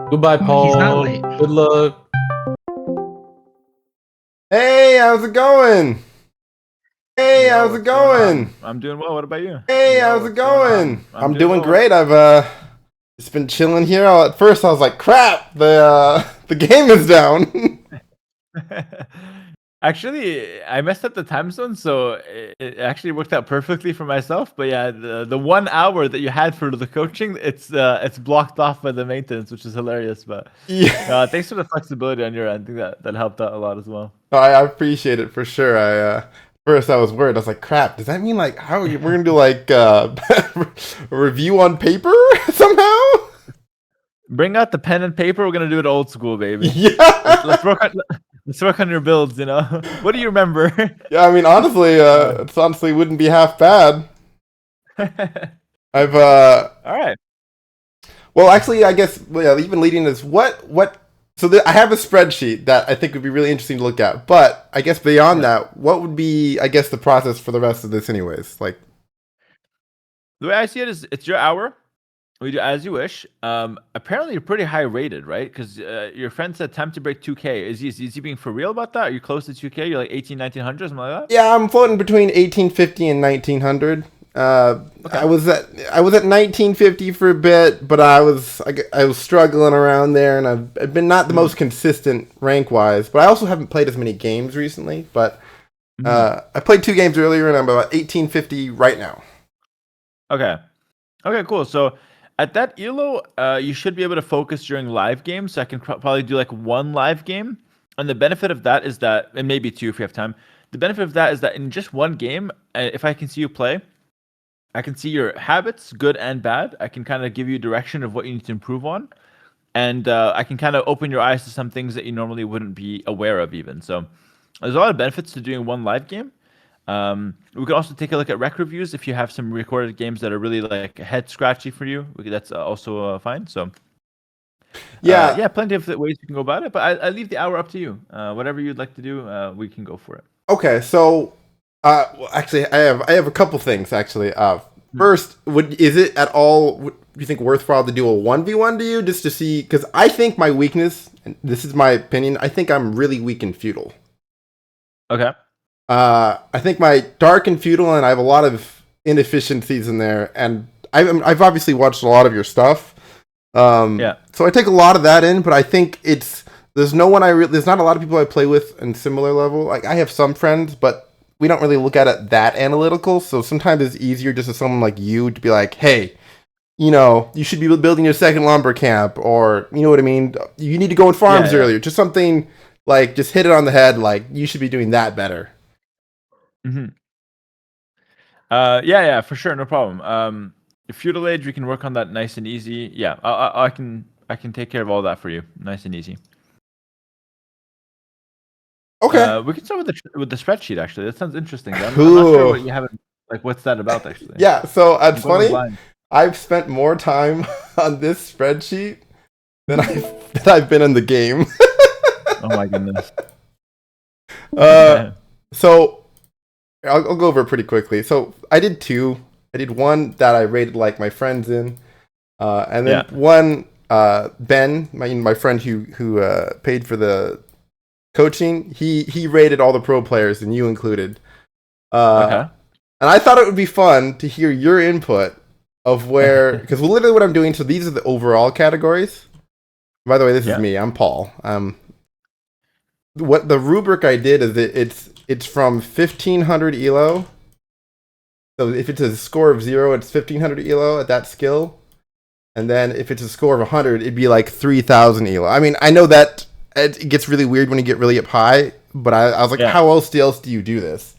Goodbye, Oh, he's not Paul. late. Good luck. Hey, how's it going? Hey, Yo, how's it what's going going? on? I'm doing well. What about you? Hey, Yo, how's it what's going going? on? I'm doing doing well. great. I've just been chilling here. At first, I was like, "Crap, the game is down." Actually, I messed up the time zone, so it actually worked out perfectly for myself. But yeah, the 1 hour that you had for the coaching, it's blocked off by the maintenance, which is hilarious. But Yeah, thanks for the flexibility on your end. I think that helped out a lot as well. I appreciate it for sure. First I was worried. I was like, "Crap, does that mean like we're gonna do like a review on paper somehow?" Bring out the pen and paper. We're gonna do it old school, baby. Yeah. Let's work on your builds. You know, what do you remember? Yeah, I mean, honestly, it's honestly wouldn't be half bad. I've All right. Well, actually, I guess even leading this, what? So I have a spreadsheet that I think would be really interesting to look at. But I guess beyond that, what would be, I guess, the process for the rest of this, anyways? Like, The way I see it is, it's your hour. We do as you wish. Apparently you're pretty high rated, right? Because your friend said time to break 2K. Is he being for real about that? Are you close to 2K? You're like 18, 1900, something like that? yeah, I'm floating between 1850 and 1900. Okay. I was at 1950 for a bit, but I was struggling around there, and I've been not the most consistent rank wise. But I also haven't played as many games recently. But I played 2 games earlier, and I'm about 1850 right now. Okay. Okay, cool. So at that ELO, you should be able to focus during live games. So I can probably do like 1 live game. And the benefit of that is that, and maybe 2 if you have time. The benefit of that is that in just 1 game, if I can see you play, I can see your habits, good and bad. I can kind of give you direction of what you need to improve on. And I can kind of open your eyes to some things that you normally wouldn't be aware of even. So there's a lot of benefits to doing 1 live game. We could also take a look at rec reviews if you have some recorded games that are really like head scratchy for you. That's also fine. So yeah, plenty of ways you can go about it. But I leave the hour up to you. Whatever you'd like to do, we can go for it. Okay, so well, actually, I have a couple things actually. First, is it at all? Do you think worthwhile to do a 1v1 to you just to see? Because I think my weakness, and this is my opinion, I think I'm really weak in feudal. Okay. I think my dark and feudal, and I have a lot of inefficiencies in there, and I've obviously watched a lot of your stuff. Yeah. So I take a lot of that in, but I think there's not a lot of people I play with in similar level. Like I have some friends, but we don't really look at it that analytical. So sometimes it's easier just as someone like you to be like, hey, you should be building your second lumber camp, or you know what I mean. You need to go in farms earlier. Just something like just hit it on the head. Like you should be doing that better. Mm-hmm. Yeah, for sure, no problem. Feudal Age, we can work on that nice and easy. Yeah, I can take care of all that for you, nice and easy. Okay. We can start with the spreadsheet. Actually, that sounds interesting. I'm not sure what you haven't like. What's that about? Actually. Yeah. So it's funny. Blind. I've spent more time on this spreadsheet than I've been in the game. Oh my goodness. So I'll go over it pretty quickly. So I did 2. I did 1 that I rated like my friends in, and then 1 Ben, my friend who paid for the coaching. He rated all the pro players, and you included. Okay. And I thought it would be fun to hear your input of where, because literally what I'm doing. So these are the overall categories. By the way, this is me. I'm Paul. What the rubric I did is it's from 1500 elo. So if it's a score of 0, it's 1500 elo at that skill, and then if it's a score of 100, it'd be like 3000 elo. I mean, I know that it gets really weird when you get really up high, but I was like, how else do you do this?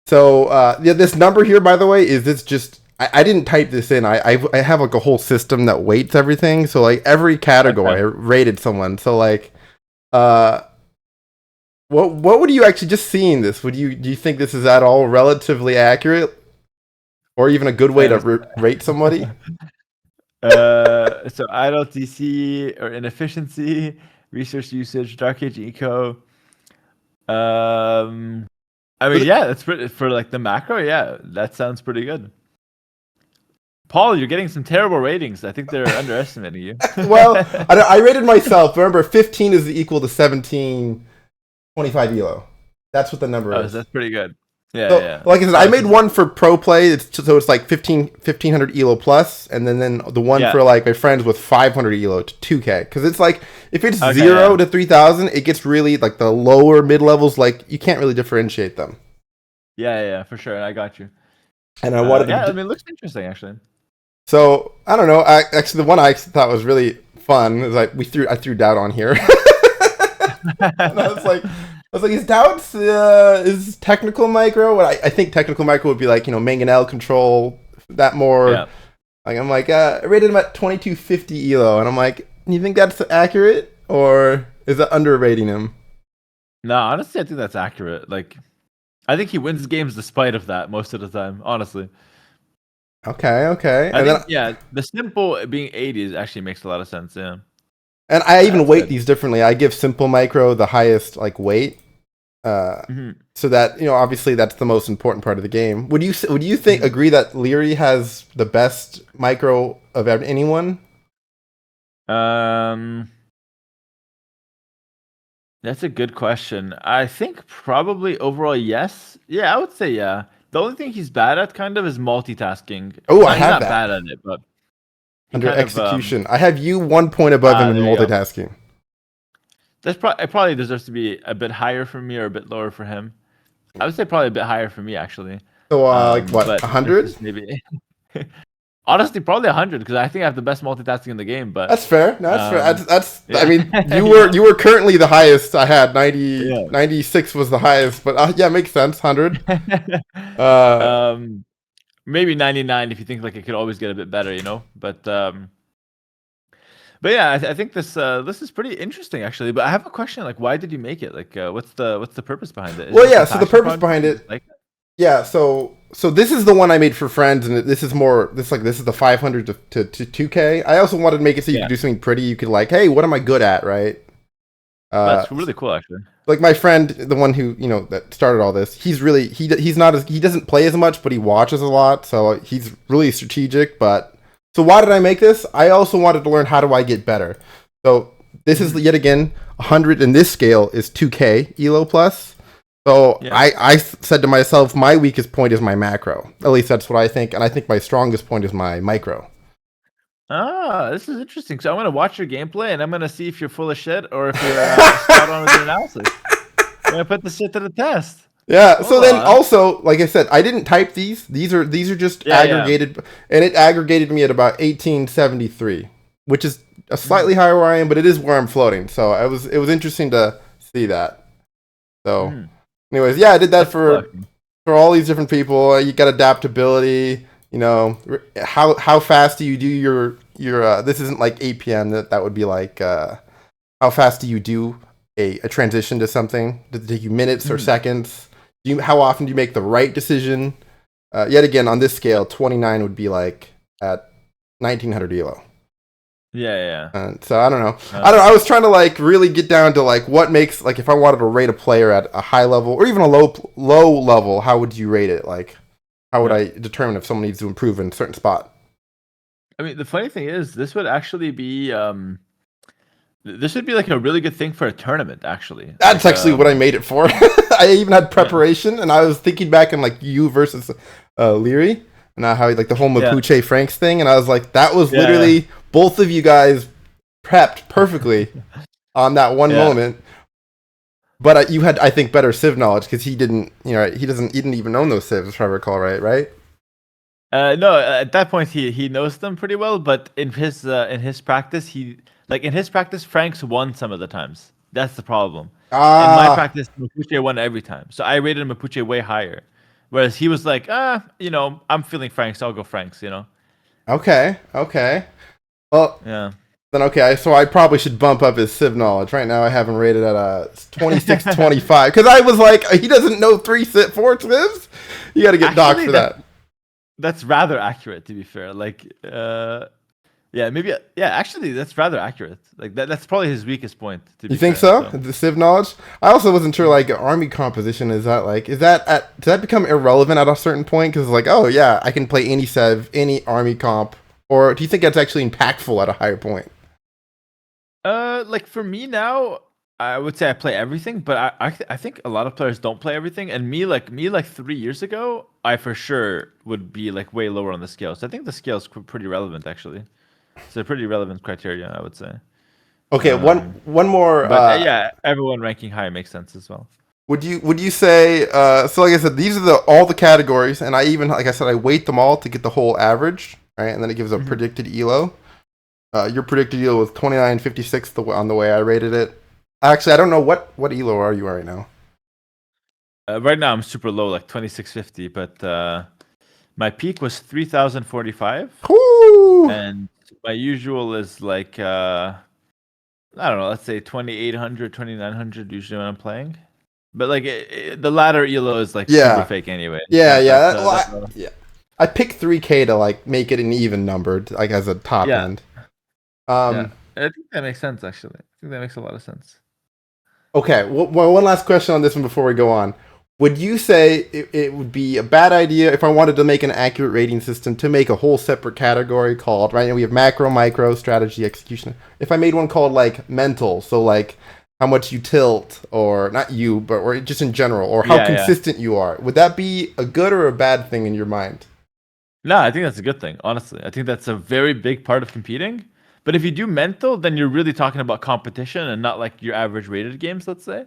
So this number here, by the way, is this just? I didn't type this in. I have like a whole system that weights everything. So like every category, I rated someone. So like, what would you actually just seeing this? Do you think this is at all relatively accurate, or even a good way to rate somebody? So idle TC or inefficiency, resource usage, Dark Age Eco. I mean, yeah, that's pretty for like the macro. Yeah, that sounds pretty good. Paul, you're getting some terrible ratings. I think they're underestimating you. Well, I rated myself. Remember, 15 is equal to 1725 elo. That's what the number is. So that's pretty good. Yeah, So, yeah. like I said, I made one for pro play. So it's like 1500 elo plus, and then the one for like my friends with 500 elo to 2K. Because it's like if it's 0 to 3000, it gets really like the lower mid levels. Like you can't really differentiate them. Yeah, for sure. I got you. And I wanted to. Yeah, I mean, it looks interesting actually. So I don't know. Actually, the one I thought was really fun is like I threw Doubt on here. And I was like, is Doubt's is technical micro? I think technical micro would be like mangonel control that more. Yeah. Like I'm like I rated him at 2250 elo, and I'm like, you think that's accurate or is that underrating him? No, honestly, I think that's accurate. Like, I think he wins games despite of that most of the time. Honestly. Okay. I think, the simple being 80 actually makes a lot of sense. Yeah. And I even weight these differently. I give simple micro the highest like weight, so that obviously that's the most important part of the game. Would you agree that Leary has the best micro of anyone? That's a good question. I think probably overall yes. Yeah, I would say yeah. The only thing he's bad at kind of is multitasking. Oh, I have not that. bad at it, but under execution. I have you 1 point above him in multitasking. That's it probably deserves to be a bit higher for me or a bit lower for him. I would say probably a bit higher for me actually. So like what, 100? Maybe. Honestly, probably 100 because I think I have the best multitasking in the game. But that's fair. No, that's fair. That's I mean, you were currently the highest. I had 90. 96 was the highest, but yeah, makes sense. 100. Maybe 99 if you think like it could always get a bit better, But yeah, I think this is pretty interesting actually. But I have a question. Like, why did you make it? Like, what's the purpose behind it? Well, yeah. So the purpose behind it. Yeah, so this is the one I made for friends, and this is the 500 to 2K. I also wanted to make it so you could do something pretty. You could like, hey, what am I good at, right? That's really cool, actually. Like my friend, the one who that started all this, he doesn't play as much, but he watches a lot, so he's really strategic. But so why did I make this? I also wanted to learn how do I get better. So this is yet again 100, and this scale is 2K elo plus. So I said to myself, my weakest point is my macro. At least that's what I think. And I think my strongest point is my micro. This is interesting. So I'm going to watch your gameplay and I'm going to see if you're full of shit or if you're spot on with your analysis. I'm going to put this shit to the test. Yeah. So then also, like I said, I didn't type these. These are just aggregated. And it aggregated me at about 1873, which is a slightly higher where I am, but it is where I'm floating. So it was interesting to see that. So... Anyways, yeah, I did that for all these different people. You got adaptability. How fast do you do your this isn't like 8 p.m. That would be like how fast do you do a transition to something? Does it take you minutes or seconds? How often do you make the right decision? Yet again, on this scale, 29 would be like at 1900 elo. Yeah. So I don't know. I was trying to like really get down to like what makes like if I wanted to rate a player at a high level or even a low level, how would you rate it? Like how would I determine if someone needs to improve in a certain spot? I mean, the funny thing is, this would actually be this would be like a really good thing for a tournament. Actually, that's like, actually what I made it for. I even had preparation, and I was thinking back in like you versus Leary. And how like the whole Mapuche Franks thing, and I was like, that was literally both of you guys prepped perfectly on that one moment. But you had, I think, better Civ knowledge because he didn't, he didn't even own those Civs, if I recall right? No, at that point he knows them pretty well, but in his practice Franks won some of the times. That's the problem. In my practice, Mapuche won every time, so I rated Mapuche way higher. Whereas he was like, I'm feeling Franks, I'll go Franks, Okay. Well, then so I probably should bump up his Civ knowledge. Right now I have him rated at 26, 25. Because I was like, he doesn't know 4 Civs? You got to get docked for that. That's rather accurate, to be fair. Like, Yeah, maybe. Yeah, actually, that's rather accurate. Like that's probably his weakest point. To You be think fair. so? The Civ knowledge? I also wasn't sure, like, army composition, is that does that become irrelevant at a certain point? Because, like, oh, yeah, I can play any Civ, any army comp. Or do you think that's actually impactful at a higher point? Like for me now, I would say I play everything, but I think a lot of players don't play everything. And me like 3 years ago, I for sure would be like way lower on the scale. So I think the scale is pretty relevant actually. It's a pretty relevant criteria, I would say. Okay, Um, one more. but yeah, everyone ranking high makes sense as well. Would you say so? Like I said, these are all the categories, and I even, like I said, I weight them all to get the whole average, right? And then it gives a predicted elo. Your predicted elo was 29.56 on the way I rated it. Actually, I don't know what elo are you right now. Right now I'm super low, like 2650, but my peak was 3045, and my usual is like I don't know, let's say 2800, 2900 usually when I'm playing. But like the latter elo is like super fake anyway. Yeah. Yeah. I picked 3K to like make it an even numbered, like as a top end. Yeah, I think that makes sense actually. I think that makes a lot of sense. Okay, one last question on this one before we go on. Would you say it would be a bad idea if I wanted to make an accurate rating system to make a whole separate category called, right now we have macro, micro, strategy, execution. If I made one called like mental, so like how much you tilt, or not you, but or just in general, or how consistent you are, would that be a good or a bad thing in your mind? No, I think that's a good thing, honestly. I think that's a very big part of competing. But if you do mental, then you're really talking about competition and not like your average rated games, let's say.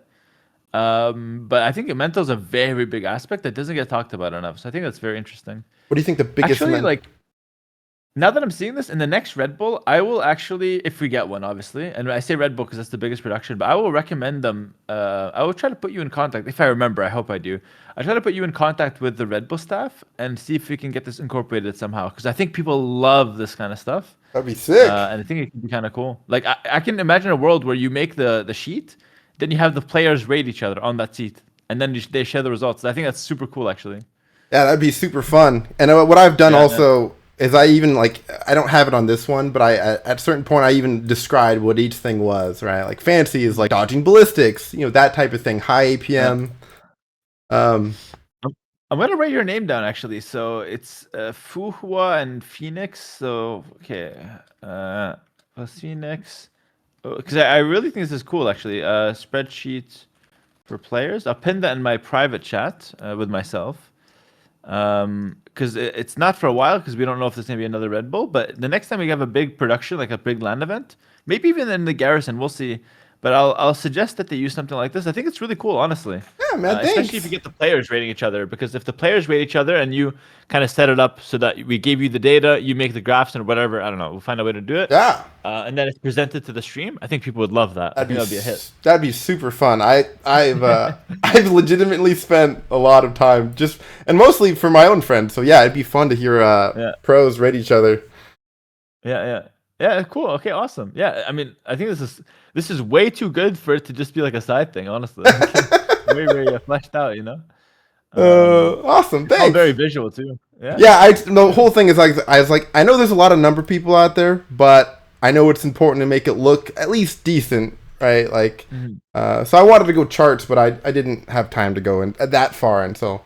But I think mental is a very big aspect that doesn't get talked about enough. So I think that's very interesting. What do you think the biggest? Actually, like now that I'm seeing this in the next Red Bull, I will actually, if we get one, obviously, and I say Red Bull because that's the biggest production, but I will recommend them. I will try to put you in contact if I remember. I hope I do. I try to put you in contact with the Red Bull staff and see if we can get this incorporated somehow because I think people love this kind of stuff. That'd be sick. And I think it can be kind of cool. Like I can imagine a world where you make the sheet, then you have the players rate each other on that sheet, and then they share the results. I think that's super cool, actually. Yeah, that'd be super fun. And what I've done is I even like I don't have it on this one, but I at a certain point I even described what each thing was, right? Like fancy is like dodging ballistics, that type of thing. High APM. Yeah. I'm gonna write your name down actually. So it's Fuhua and Phoenix. So okay, Phoenix. Because I really think this is cool actually. Spreadsheet for players. I'll pin that in my private chat with myself. Because it's not for a while because we don't know if there's gonna be another Red Bull. But the next time we have a big production, like a big LAN event, maybe even in the Garrison, we'll see. But I'll suggest that they use something like this. I think it's really cool, honestly. Yeah, man. Especially if you get the players rating each other, because if the players rate each other and you kind of set it up so that we give you the data, you make the graphs and whatever. I don't know. We'll find a way to do it. Yeah. And then it's presented to the stream. I think people would love that. I think that'd be a hit. That'd be super fun. I've legitimately spent a lot of time and mostly for my own friends. So yeah, it'd be fun to hear pros rate each other. Yeah, cool. Okay, awesome. Yeah, I mean, I think this is way too good for it to just be like a side thing, honestly. Very, very fleshed out, Awesome. Thanks. Very visual too. Yeah. Yeah, the whole thing is like I know there's a lot of number people out there, but I know it's important to make it look at least decent, right? Like, so I wanted to go charts, but I didn't have time to go in that far, and so,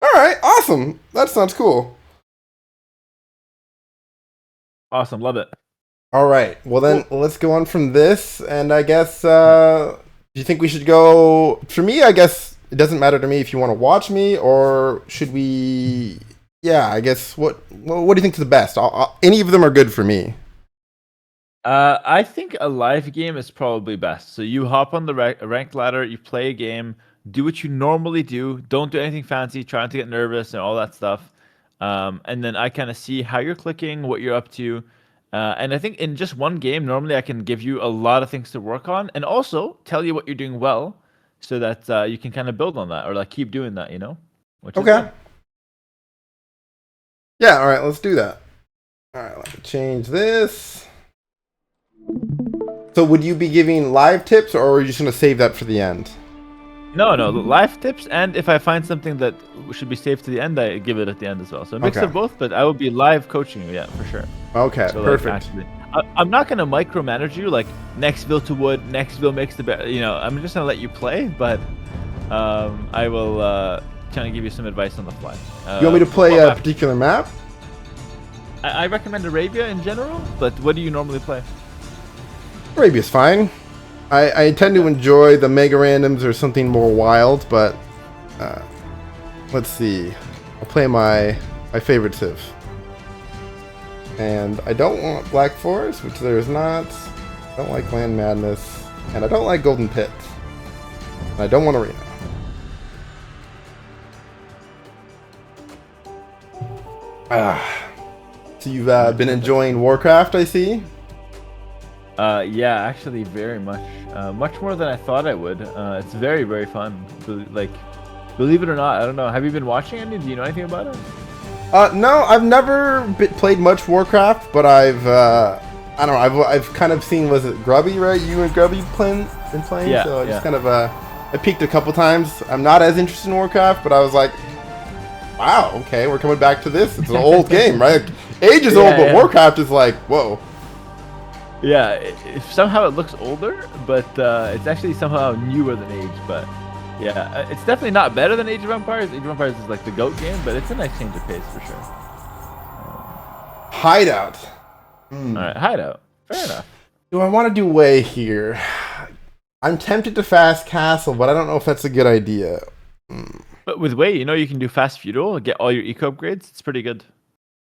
all right, awesome. That sounds cool. Awesome, love it. All right, well then let's go on from this, and I guess do you think we should go? For me, I guess it doesn't matter to me if you want to watch me, or should we? Yeah, I guess what do you think is the best? Any of them are good for me. I think a live game is probably best. So you hop on the ranked ladder, you play a game, do what you normally do. Don't do anything fancy, try not to get nervous and all that stuff. And then I kind of see how you're clicking, what you're up to. And I think in just one game, normally I can give you a lot of things to work on and also tell you what you're doing well so that you can kind of build on that or like keep doing that, Which is okay. Yeah, all right, let's do that. All right, let me change this. So would you be giving live tips or are you just going to save that for the end? No, live tips, and if I find something that should be saved to the end, I give it at the end as well. So a mix of both, but I will be live coaching you, yeah, for sure. Okay, so perfect. Like, I'm not gonna micromanage you like next bill to wood, next bill makes the best. I'm just gonna let you play, but I will kind of give you some advice on the fly. You want me to play What a map? particular map? I recommend Arabia in general, but what do you normally play? Arabia's fine. I tend to enjoy the mega randoms or something more wild, but let's see. I'll play my favorite Civ. And I don't want Black Forest, which there is not. I don't like Land Madness. And I don't like Golden Pit. And I don't want Arena. So you've been enjoying Warcraft, I see? Yeah, actually, very much. Much more than I thought I would. It's very, very fun. Believe it or not, I don't know. Have you been watching any? Do you know anything about it? No, I've never played much Warcraft, but I don't know, I've kind of seen, was it Grubby, right? You and Grubby been playing? Yeah, So I just yeah. kind of, I peeked a couple times. I'm not as interested in Warcraft, but I was like, wow, okay, we're coming back to this. It's an old game, right? Age is old, but yeah. Warcraft is like, whoa. Yeah, somehow it looks older, but it's actually somehow newer than Age. But yeah, it's definitely not better than Age of Empires. Age of Empires is like the GOAT game, but it's a nice change of pace for sure. Hideout. All right, Hideout. Fair enough. Do I want to do Way here? I'm tempted to Fast Castle, but I don't know if that's a good idea. But with Way, you can do fast feudal, get all your eco upgrades. It's pretty good,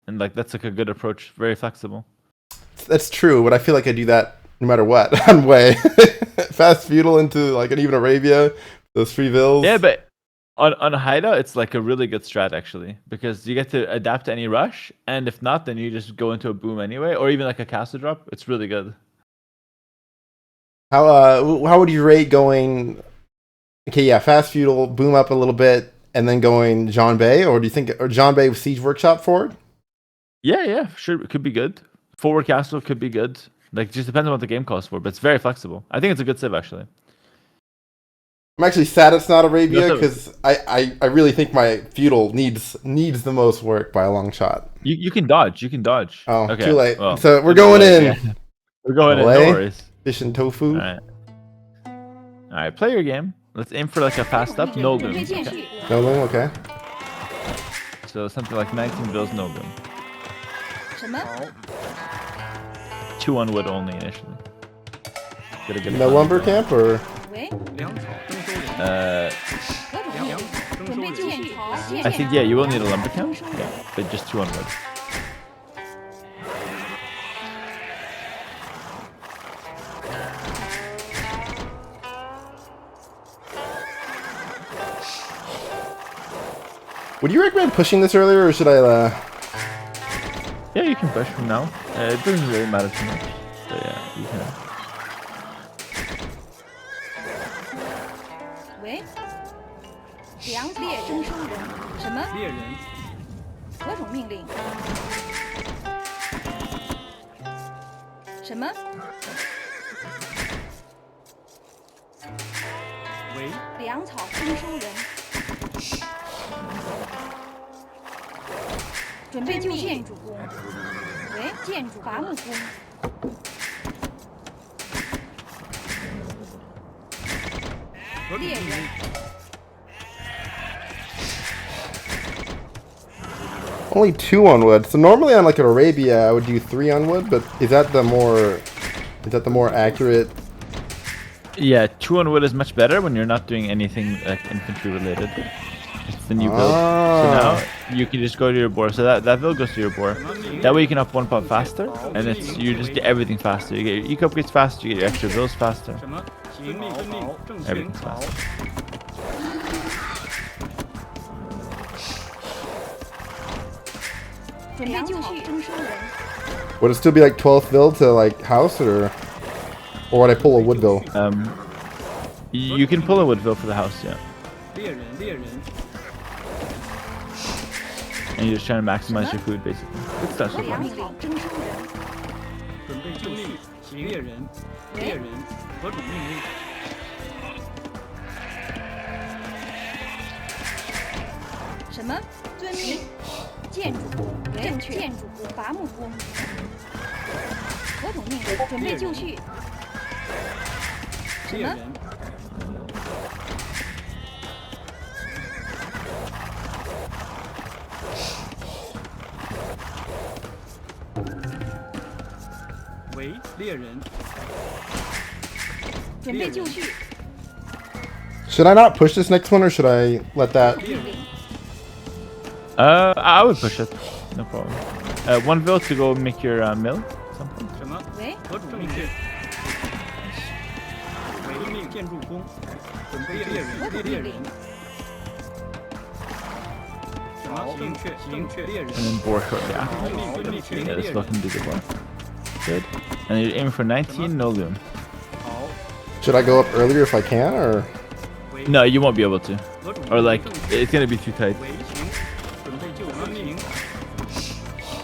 and like that's like a good approach. Very flexible. That's true, but I feel like I do that no matter what on Way. Fast feudal into like an even Arabia, those free vills. Yeah, but on Hideout, it's like a really good strat actually, because you get to adapt to any rush, and if not, then you just go into a boom anyway, or even like a castle drop. It's really good. How would you rate going? Okay, yeah, fast feudal, boom up a little bit, and then going John Bay, or do you think or John Bay with Siege Workshop forward? Yeah, sure, it could be good. Forward castle could be good. Like, just depends on what the game calls for, but it's very flexible. I think it's a good civ actually. I'm actually sad it's not Arabia No, because I really think my feudal needs the most work by a long shot. You can dodge. You can dodge. Oh, Okay, too late. well, So we're too going late, in. yeah. We're going in. Malay? No worries. Fish and tofu. All right. Play your game. Let's aim for like a fast up. No boom. Okay. No loom, okay. So something like 19 bills, no boom. 什么？ 2 on wood only initially. Gotta get it No done. lumber camp or 喂， Uh, 何种命令？准备就绪。 I think yeah, you will need a lumber camp. Yeah, but just 2 on wood. would you recommend pushing this earlier or should I Yeah, you can push from now. It doesn't really matter too much. But yeah, you can. 喂，粮猎征收人。什么？猎人，何种命令？什么？为粮草征收人。准备就绪。建筑工。喂，建筑伐木工。何种命令？ only 2 on wood? So normally on like an Arabia I would do 3 on wood, but is that the more accurate? Yeah, 2 on wood is much better when you're not doing anything like infantry related. It's the new build. So now you can just go to your board. So that build goes to your board. That way you can up 1 pump faster, and you just get everything faster. You get your eco upgrades faster, you get your extra bills faster. 什么？行令分令，正巡 Everything's faster. 准备就绪。征收人。 Would it still be like 12th build to like house or would I pull a wood bill? You can pull a wood bill for the house, yeah. 猎人，猎人， And you're just trying to maximize your food basically. Good stuff so 何 far. 粮草征收人。准备就绪。行猎人，猎人，何种命令？什么？遵命。建筑工。喂，建筑工。伐木工。我统命，准备就绪。什么？猎人，为猎人， 准备就绪。 Should I not push this next one, or should I let that? 命令。 I would push it. No problem. One bill to go make your mill. Something. 什么？喂，何主命令？为命建筑工，准备猎人，猎人。什么？正确，正确，猎人。 And then bore shortly after. 命令， Yeah, 猎 let's 人。 look and do the bore. Good. And you're aiming for 19, no loom. 好， Should I go up earlier if I can, or? 为 No, you won't be able to. 何主 Or like, 正 it's gonna be too tight. 为行，准备就什么命？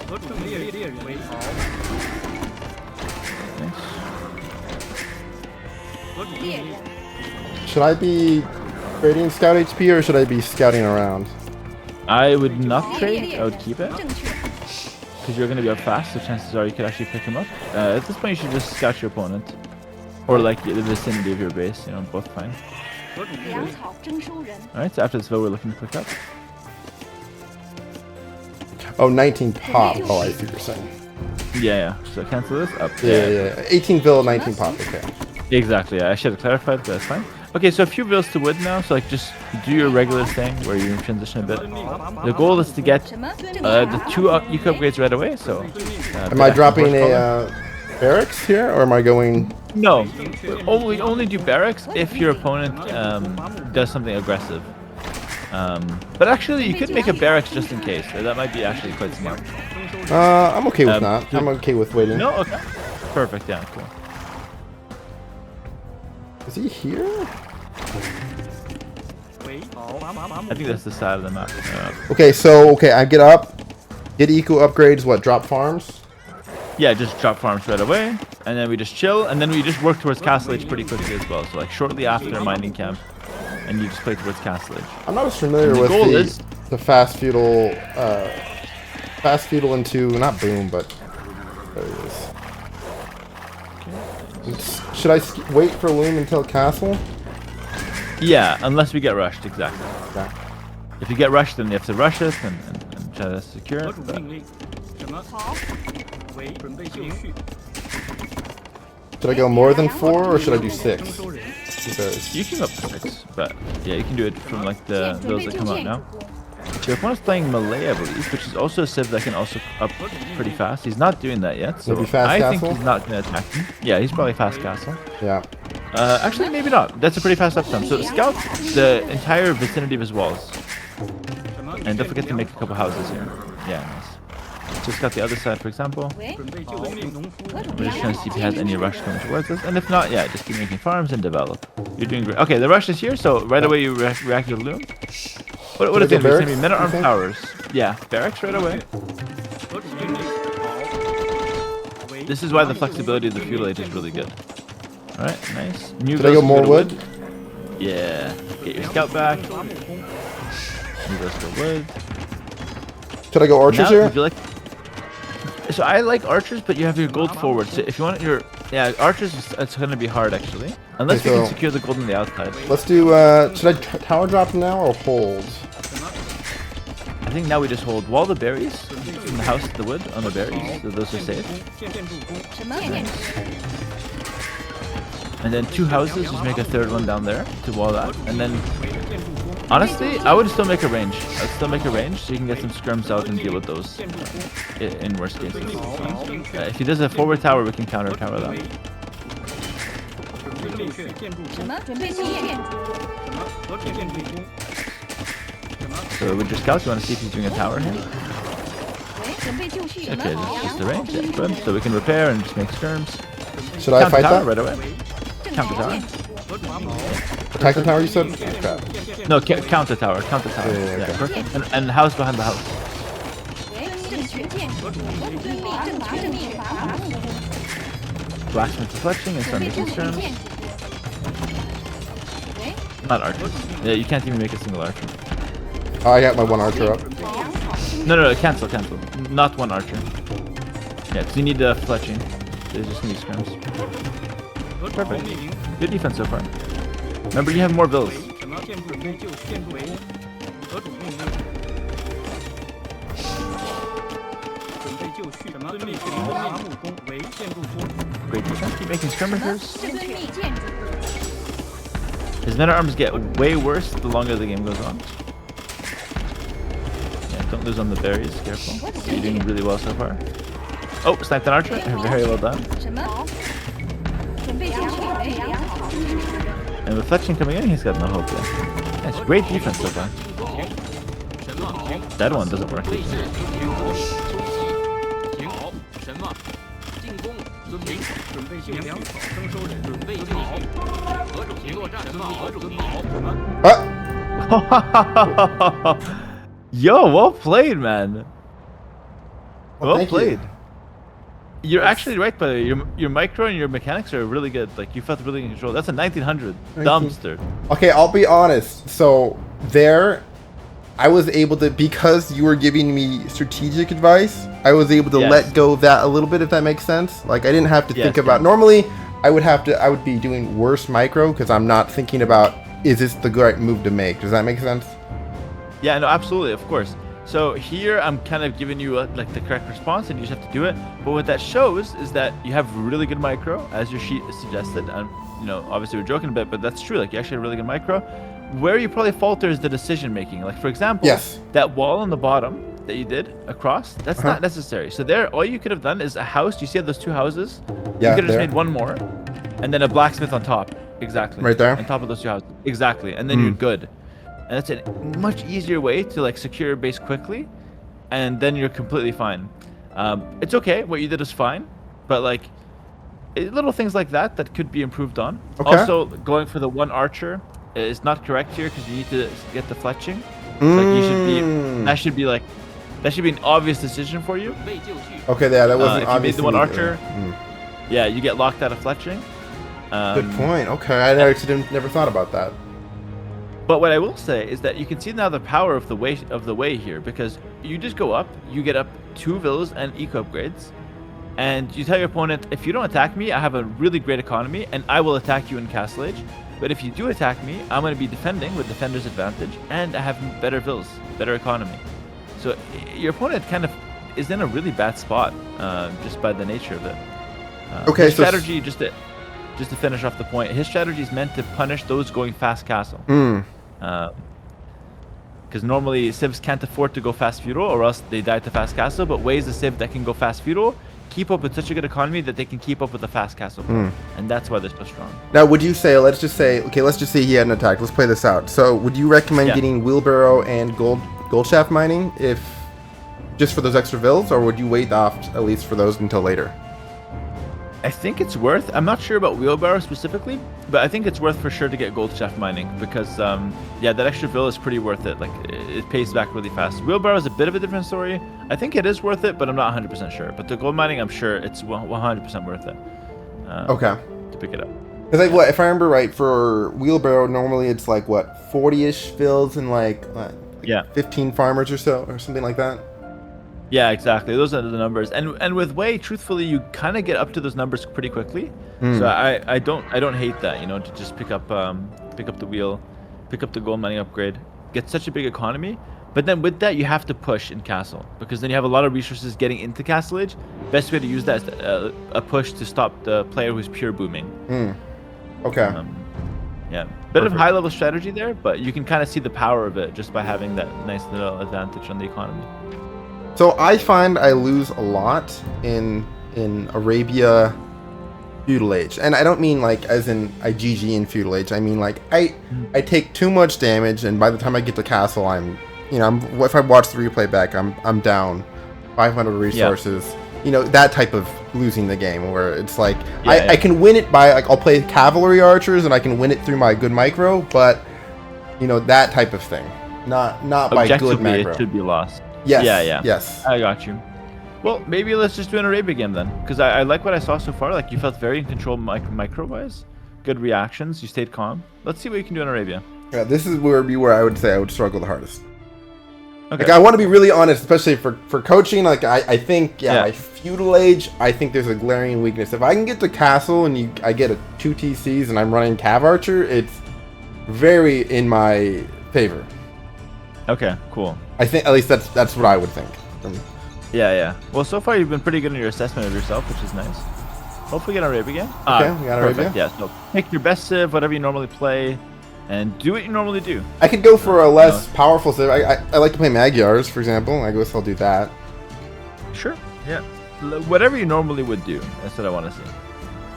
何主猎人，为好， Nice. 何主猎命令 人。 Should I be trading scout HP, or should I be scouting around? I would not trade. I would keep it 正确。 because you're gonna be up fast. So chances are you could actually pick him up. At this point, you should just scout your opponent, or like the vicinity of your base. You know, both fine. 何主命 粮 令 草征收人。 All right. So after this vote, we're looking to pick up. Oh, 19 pop. Oh, I see what you're saying. Yeah. So cancel this up. Yeah. 18 bill, 19 pop. Okay. Exactly. Yeah, I should have clarified, but that's fine. Okay, so a few bills to wood now. So like, just do your regular thing where you transition a bit. The goal is to get 什么？正 the 确。 two eco upgrades right away. So. Am I dropping a barracks here, or am I going? No, only do barracks if your opponent does something aggressive. But actually, you could make a barracks just in case. That might be actually quite smart. I'm okay with Um, not. I'm okay with waiting. No, okay, perfect. Yeah, cool. Is he here? 为好， I think that's the side of the map. Okay, I get up, get eco upgrades. What? Drop farms. Yeah, just drop farms right away, and then we just chill, and then we just work towards Castle Age pretty quickly as well. So like shortly after mining camp, and you just play towards Castle Age. I'm not as familiar The with goal is- the fast feudal into not boom, but there it is. Should I wait for loom until castle? Yeah, unless we get rushed, exactly. Okay. If you get rushed, then you have to rush it and try to secure 何 it. 主 But 命令？什么？好，为准备就绪， Should I go more than 4, or should I do 6? 征收人， Because you can go up to 6, but yeah, you can do it from like the 准 those 备 that 就 come out 绪。 now. So your opponent's playing melee, I believe, which is also a civ that can also up pretty fast. He's not doing that yet, so Maybe fast I think castle? he's not going to attack him. Yeah, he's probably fast castle. yeah. Actually, maybe not. That's a pretty fast uptime. So scout the entire vicinity of his walls, 什么？ and don't forget to make a couple houses here. Yeah, nice. So scout the other side, for example. 喂，准备就绪，农夫， We're just trying to see if he has any rush coming towards us, and if not, yeah, just keep making farms and develop. You're doing great. Okay, the rush is here, so right away you react with loom. What is Should I it? go It's gonna be barracks, men at you arm think? powers. Yeah, barracks right away. 何主命令？好，为 This is why the flexibility of the feudal age is really good. All right, nice. New Should I go villas more to wood? Yeah. Get your scout back. 伐木工， New villas for wood. Should I go archers Now, here? would you like? So I like archers, but you have your gold forward. So if you want your archers, it's gonna be hard actually, unless Okay, you can so- secure the gold on the outside. Let's do. Should I tower drop now or hold? 什么？ I think now we just hold wall the berries from the house to the wood on the berries, so those are safe. 建筑工，什么？建筑。 And then 2 houses, just make a 3rd one down there to wall that. And then 为建筑工， honestly, I would still make a range. I'd still make a range so you can get some scrims out and deal with those 建筑工， in worst cases. 好，正确， If he does a forward tower, we can counter tower 为 that. 准备正确，建筑工，什么？准备新建筑。什么？何主建筑工，什么？ So with your scouts, you want to see if he's doing a tower here? 喂，准备就绪。什么？ Okay, this is just the range. Yeah, good. So we can repair and just make skirms. Should I Counter fight tower that? right away. 正 Counter 确 tower. 建筑。 何主命令？ Attack the tower, you said? Crap. No, counter tower. Counter tower. Yeah, okay. Perfect. And house behind the house. 喂，正确建筑。准备正确正确伐木工。 Blacksmith fletching and 准 start 备 making 就绪 skirms. 建筑。喂， Not archers. Yeah, you can't even make a single archer. Oh, I got my 1 archer up. 粮草征 No, cancel. Not 1 archer. Yeah, 'cause you need the fletching. It's just gonna be scrims. 何种红 Perfect. 名 Good defense so far. Remember, you have more bills. 什么建筑准备就建筑为何种命令？准备就绪，什么遵命令？伐木工为建筑工。 Great defense. Keep making 什么 skirmishers. 遵命建筑？ His men at arms get way worse the longer the game goes on. Yeah, don't lose on the berries. Careful. You're doing really well so far. Oh, sniped an archer. Very well done. 什么？准备就绪为良好。 And reflection coming in, he's got no hope there. That's great defense so far. 什么停？ That one doesn't work. 卫士停工。停好。什么？进攻。遵命。准备就粮草征收人。准备就绪。何种作战？什么？何种命令？什么？ Yo, well played, man. Well, Well thank you. played. You're actually right, but your micro and your mechanics are really good. Like you felt really in control. That's a 1900 dumpster. Okay, I'll be honest. So there, I was able to, because you were giving me strategic advice, I was able to Yes. let go of that a little bit, if that makes sense. Like I didn't have to Yes, think about. yeah. Normally, I would be doing worse micro because I'm not thinking about, is this the right move to make? Does that make sense? Yeah, no, absolutely, of course. So here I'm kind of giving you like the correct response, and you just have to do it. But what that shows is that you have really good micro, as your sheet suggested. And you know, obviously we're joking a bit, but that's true. Like you actually have really good micro. Where you probably falter is the decision making. Like for example, Yes. that wall on the bottom that you did across, that's not necessary. So there, all you could have done is a house. You see those two houses? Yeah, You could have just there. made one more, and then a blacksmith on top. Exactly. Right there? On top of those two houses. Exactly. And then you're good. And that's a much easier way to like secure your base quickly, and then you're completely fine. It's okay. What you did is fine, but like little things like that could be improved on. Okay. Also, going for the one archer is not correct here because you need to get the fletching. Like you should be. That should be an obvious decision for you. 准备就绪。 Okay, yeah, that wasn't If you made obvious. the one to me. archer, yeah, you get locked out of fletching. Good point. Okay, I actually never thought about that. But what I will say is that you can see now the power of the way here, because you just go up, you get up 2 villas and eco upgrades, and you tell your opponent, if you don't attack me, I have a really great economy, and I will attack you in Castle Age. But if you do attack me, I'm going to be defending with defender's advantage, and I have better villas, better economy. So your opponent kind of is in a really bad spot, just by the nature of it. Okay, his so strategy, just to finish off the point, his strategy is meant to punish those going fast castle. Because normally civs can't afford to go fast feudal, or else they die to fast castle. But Wei is a civ that can go fast feudal, keep up with such a good economy that they can keep up with the fast castle, and that's why they're so strong. Now, would you say, let's just say he hadn't attacked. Let's play this out. So, would you recommend Yeah. getting wheelbarrow and gold shaft mining if just for those extra vills, or would you wait off at least for those until later? I think it's worth. I'm not sure about wheelbarrow specifically, but I think it's worth for sure to get gold shaft mining because, yeah, that extra vill is pretty worth it. Like it pays back really fast. Wheelbarrow is a bit of a different story. I think it is worth it, but I'm not 100% sure. But the gold mining, I'm sure it's 100% worth it. Okay. To pick it up. Because if I remember right, for wheelbarrow, normally it's like what 40-ish fills and like Yeah. 15 farmers or so, or something like that. Yeah, exactly. Those are the numbers. And with Wei, truthfully, you kind of get up to those numbers pretty quickly. So I don't hate that, you know, to just pick up the wheel, pick up the gold mining upgrade, get such a big economy. But then with that, you have to push in castle because then you have a lot of resources getting into Castle Age. Best way to use that is a push to stop the player who's pure booming. Okay. Yeah, bit of high level strategy there, but you can kind of see the power of it just by having that nice little advantage on the economy. So I find I lose a lot in Arabia feudal age, and I don't mean like as in I GG in feudal age. I mean like I take too much damage, and by the time I get to castle, if I watch the replay back, I'm down 500 resources. Yeah. You know, that type of losing the game where it's like I can win it by like I'll play cavalry archers and I can win it through my good micro, but you know that type of thing, not by good macro. It should be lost. Yes. Yeah. Yes. I got you. Well, maybe let's just do an Arabia game then, because I like what I saw so far. Like you felt very in control micro-wise. Good reactions. You stayed calm. Let's see what you can do in Arabia. Yeah, this is where I would say I would struggle the hardest. Okay. Like I want to be really honest, especially for coaching. Like I think Yeah. my feudal age, I think there's a glaring weakness. If I can get to castle and I get a 2 TCs and I'm running Cav Archer, it's very in my favor. Okay, cool. I think at least that's what I would think. Yeah. Well, so far you've been pretty good in your assessment of yourself, which is nice. Hopefully get Arabia again. Okay, we got perfect. Arabia. Yeah, so pick your best civ, whatever you normally play, and do what you normally do. I could go for a less powerful civ. I like to play Magyars, for example. I guess I'll do that. Sure. Yeah. Whatever you normally would do. That's what I want to see.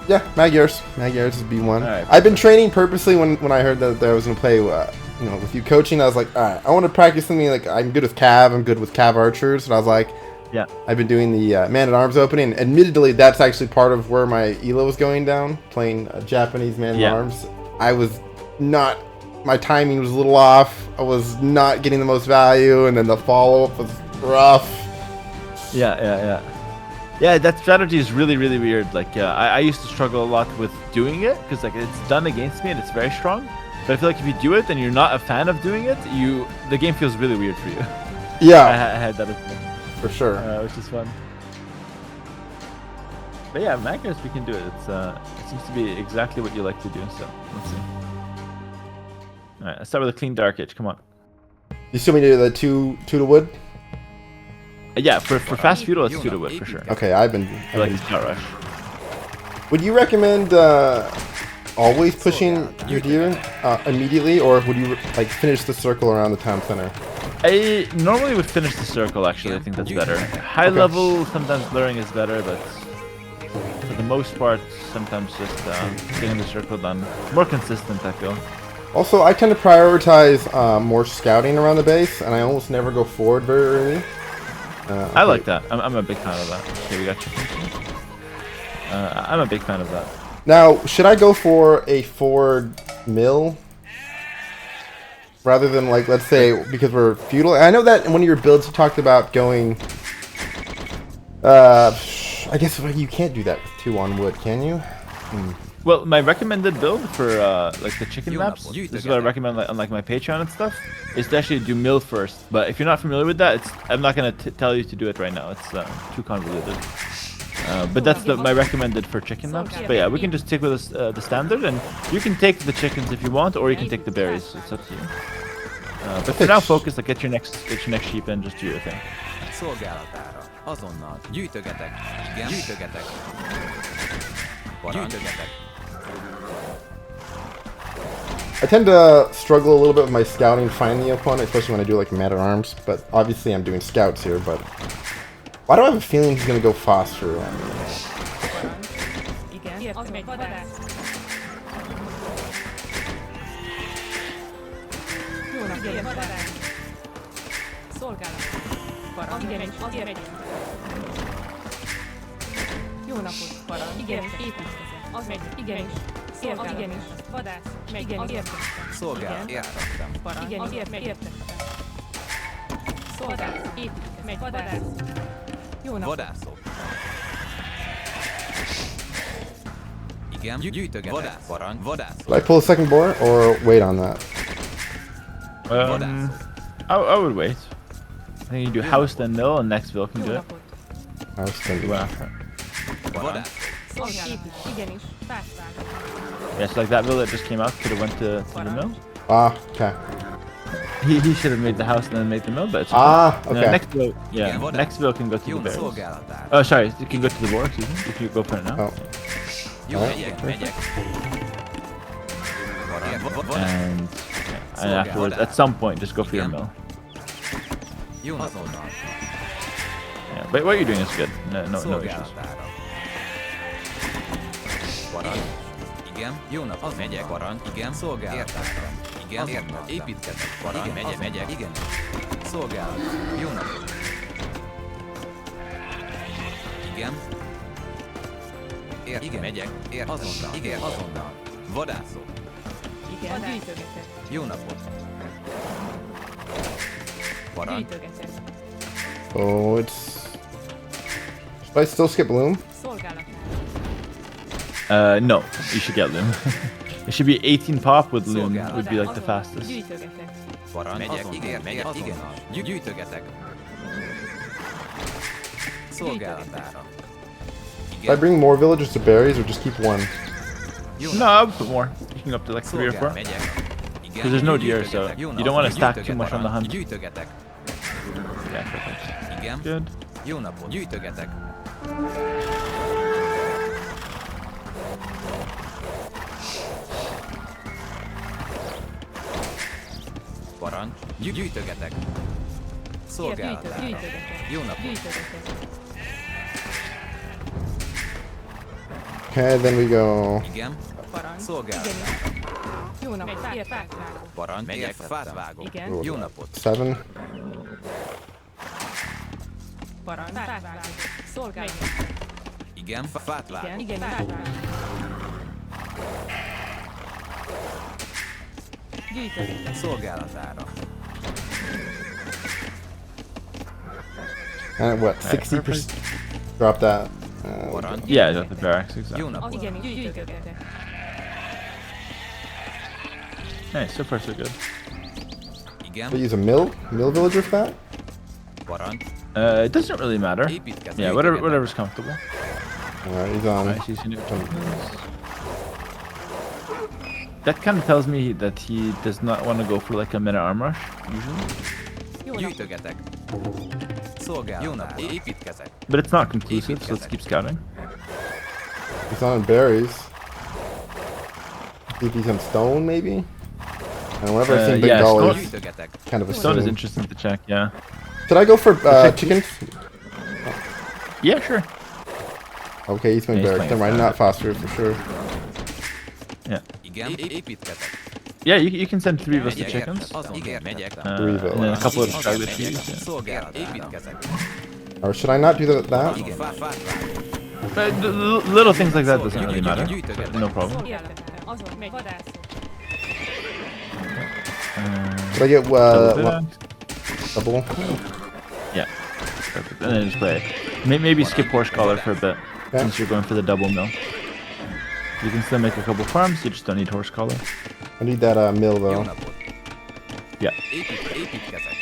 Yeah, Magyars. Magyars would be one. All right, I've been training purposely when I heard that I was going to play, with you coaching. I was like, all right, I want to practice something like I'm good with Cav. I'm good with Cav Archers. And I was like, yeah, I've been doing the Man-at-Arms opening. And admittedly, that's actually part of where my elo was going down, playing Japanese Man-at-Arms. I was not... My timing was a little off. I was not getting the most value. And then the follow-up was rough. Yeah. Yeah, that strategy is really, really weird. Like, I used to struggle a lot with doing it because like it's done against me and it's very strong. But I feel like if you do it and you're not a fan of doing it, the game feels really weird for you. Yeah, I had that as well. for sure. Which is fun. But yeah, Magnus, we can do it. It seems to be exactly what you like to do. So let's see. All right, let's start with a clean Dark Age. Come on. You still me to do the two to wood? Yeah, for fast feudal, it's 2 to wood for sure. Okay, I've been I like Star Rush. Would you recommend always pushing your deer immediately, or would you like finish the circle around the town center? I normally would finish the circle. Actually, I think that's better. High level, sometimes blurring is better, but for the most part, sometimes just getting the circle done. More consistent, I feel. Also, I tend to prioritize more scouting around the base, and I almost never go forward very early. I like that. I'm a big fan of that. Okay, we got chickens. I'm a big fan of that. Now, should I go for a forward mill rather than, like, let's say, because we're feudal? I know that in one of your builds you talked about going... I guess you can't do that with 2 on wood, can you? Well, my recommended build for like the chicken maps, this is what I recommend on like my Patreon and stuff, is to actually do mill first. But if you're not familiar with that, I'm not gonna tell you to do it right now. It's too convoluted. But that's my recommended for chicken maps. But yeah, we can just stick with the standard, and you can take the chickens if you want, or you can take the berries. It's up to you. But for now, focus. Like get your next sheep and just do your thing. Szolgálatára. Azonnal. Gyűjtögetek. Igen. Gyűjtögetek. Gyűjtögetek. I tend to struggle a little bit with my scouting, finding the opponent, especially when I do like Man-at-Arms. But obviously I'm doing scouts here, but... Why do I have a feeling he's gonna go faster? Igen, az megy vadász. Jó napot, vadász. Szolgálat. Parancs. Igen, az megy. Jó napot, parancs. Igen, építkezet. Az megy. Igen. Szolgálat. Igen. Vadász. Megy. Igen, értettem. Szolgálat. Értettem. Parancs. Igen, értettem. Szolgálat. Építkezet. Megy. Vadász. Jó napot. Vadászok. Igen. Gyűjtögetek. Vadász. Parancs. Vadászok. Do I pull a second boar or wait on that? I would wait. I think you do house then mill, and next bill can Jó do it. napot. I was thinking. Go after it. Vadász. Szolgálat. Igenis. Pászvágat. Yeah, so like that bill that just came out could have went to the mill. Ah, okay. He should have made the house and then made the mill, but it's Ah, No, okay. next bill, yeah, Igen, next bill can go to the Jó berries. szolgálatára. Oh, sorry, you can go to the war, excuse me, if you go for it now. Oh. Jó, megyek. Megyek. And afterwards, at some point, just go for your mill. Jó azonnal. Yeah, but what you're doing is good. No issues. Szolgálatára. Parancs. Igen. Jó nap. Az megyek. Parancs. Igen. Szolgálatára. Igen. Értem. Építkezek. Parancs. Igen. Megyek. Igen. Szolgálat. Jó napot. Igen. Értem. Igen. Megyek. Értem. Azonnal. Igen. Azonnal. Vadászok. Igen, gyűjtögetek. Jó napot. Parancs. Gyűjtögetek. Oh, it's... Should I still skip Bloom? Szolgálat. No, you should get Loom. It should be 18 pop with Loom would be like the fastest. Gyűjtögetek. Parancs. Megyek, igen, megyek, azonnal. Gyűjtögetek. Szolgálatára. Should I bring more villagers to berries or just keep one? No, I would put more. You can go up to like 3 or 4. Because there's no deer, so you don't want to stack too much on the hunt. Gyűjtögetek. Yeah, perfect. Igen. Good. Jó napot. Gyűjtögetek. Parancs. Gyűjtögetek. Szolgálatára. Gyűjtögetek. Jó napot. Gyűjtögetek. Okay, then we go. Igen. Parancs. Szolgálatára. Jó napot. Értek. Parancs. Megyek, fát vágok. Igen. Jó napot. 7. Parancs. Fátvágó. Szolgálat. Igen. Fát vágok. Igen. Fátvágó. Gyűjtögetek. Szolgálatára. And what? 60%? Drop that. Parancs. Yeah, that's the barracks, exactly. Jó napot. Igen, gyűjtögetek. Nice, so far so good. Igen. They use a mill villager for that? Parancs. It doesn't really matter. Építkezz. Yeah, whatever's comfortable. Alright, he's on. Nice, he's gonna That kind of tells me that he does not want to go for like a minute arm rush, usually. Jó napot. Gyűjtögetek. Szolgálatára. Jó napot. Építkezek. But it's not conclusive, so let's keep scouting. He's on berries. See if he's on stone, maybe? And whenever I see big yeah, dollars, Gyűjtögetek. kind of Stone is assume. interesting to check, yeah. Should I go for chickens? Yeah, sure. Okay, he's going Yeah, he's berries. playing Never mind, fast. not phosphorus for sure. Yeah. Igen. Építkezek. Yeah, you can send 3 of us to Megyek. chickens. Azon. Igen, megyek. Three And then a couple of Igen, straggler megyek. trees. Yeah. Szolgálat. Építkezek. Or should I not do that? Igen. Fát vágok. But little things like that doesn't really matter. Gyűjtögetek. No problem. Értek. Azon megy. Vadászok. Should I get Double what, bit. double? Yeah. Perfect. And then just play. Maybe skip horse collar for a bit, since you're going for the double mill. You can still make a couple farms, you just don't need horse collar. I need that mill Jó though. napot. Yeah. Építkezek.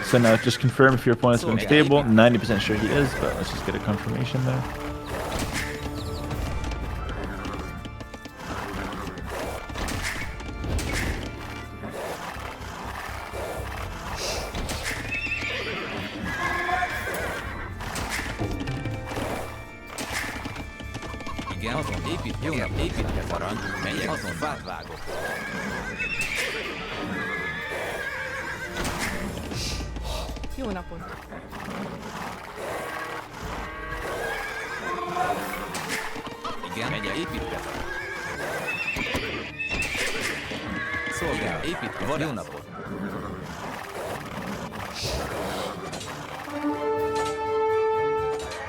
So now just confirm if your opponent's going stable. 90% sure he is, but let's just get a confirmation there. Igen. Azon. Jó napot. Építkezek. Parancs. Megyek. Azon. Fát vágok. Jó napot. Igen. Megyek. Építkezek. Szolgálat. Építkezek. Jó napot.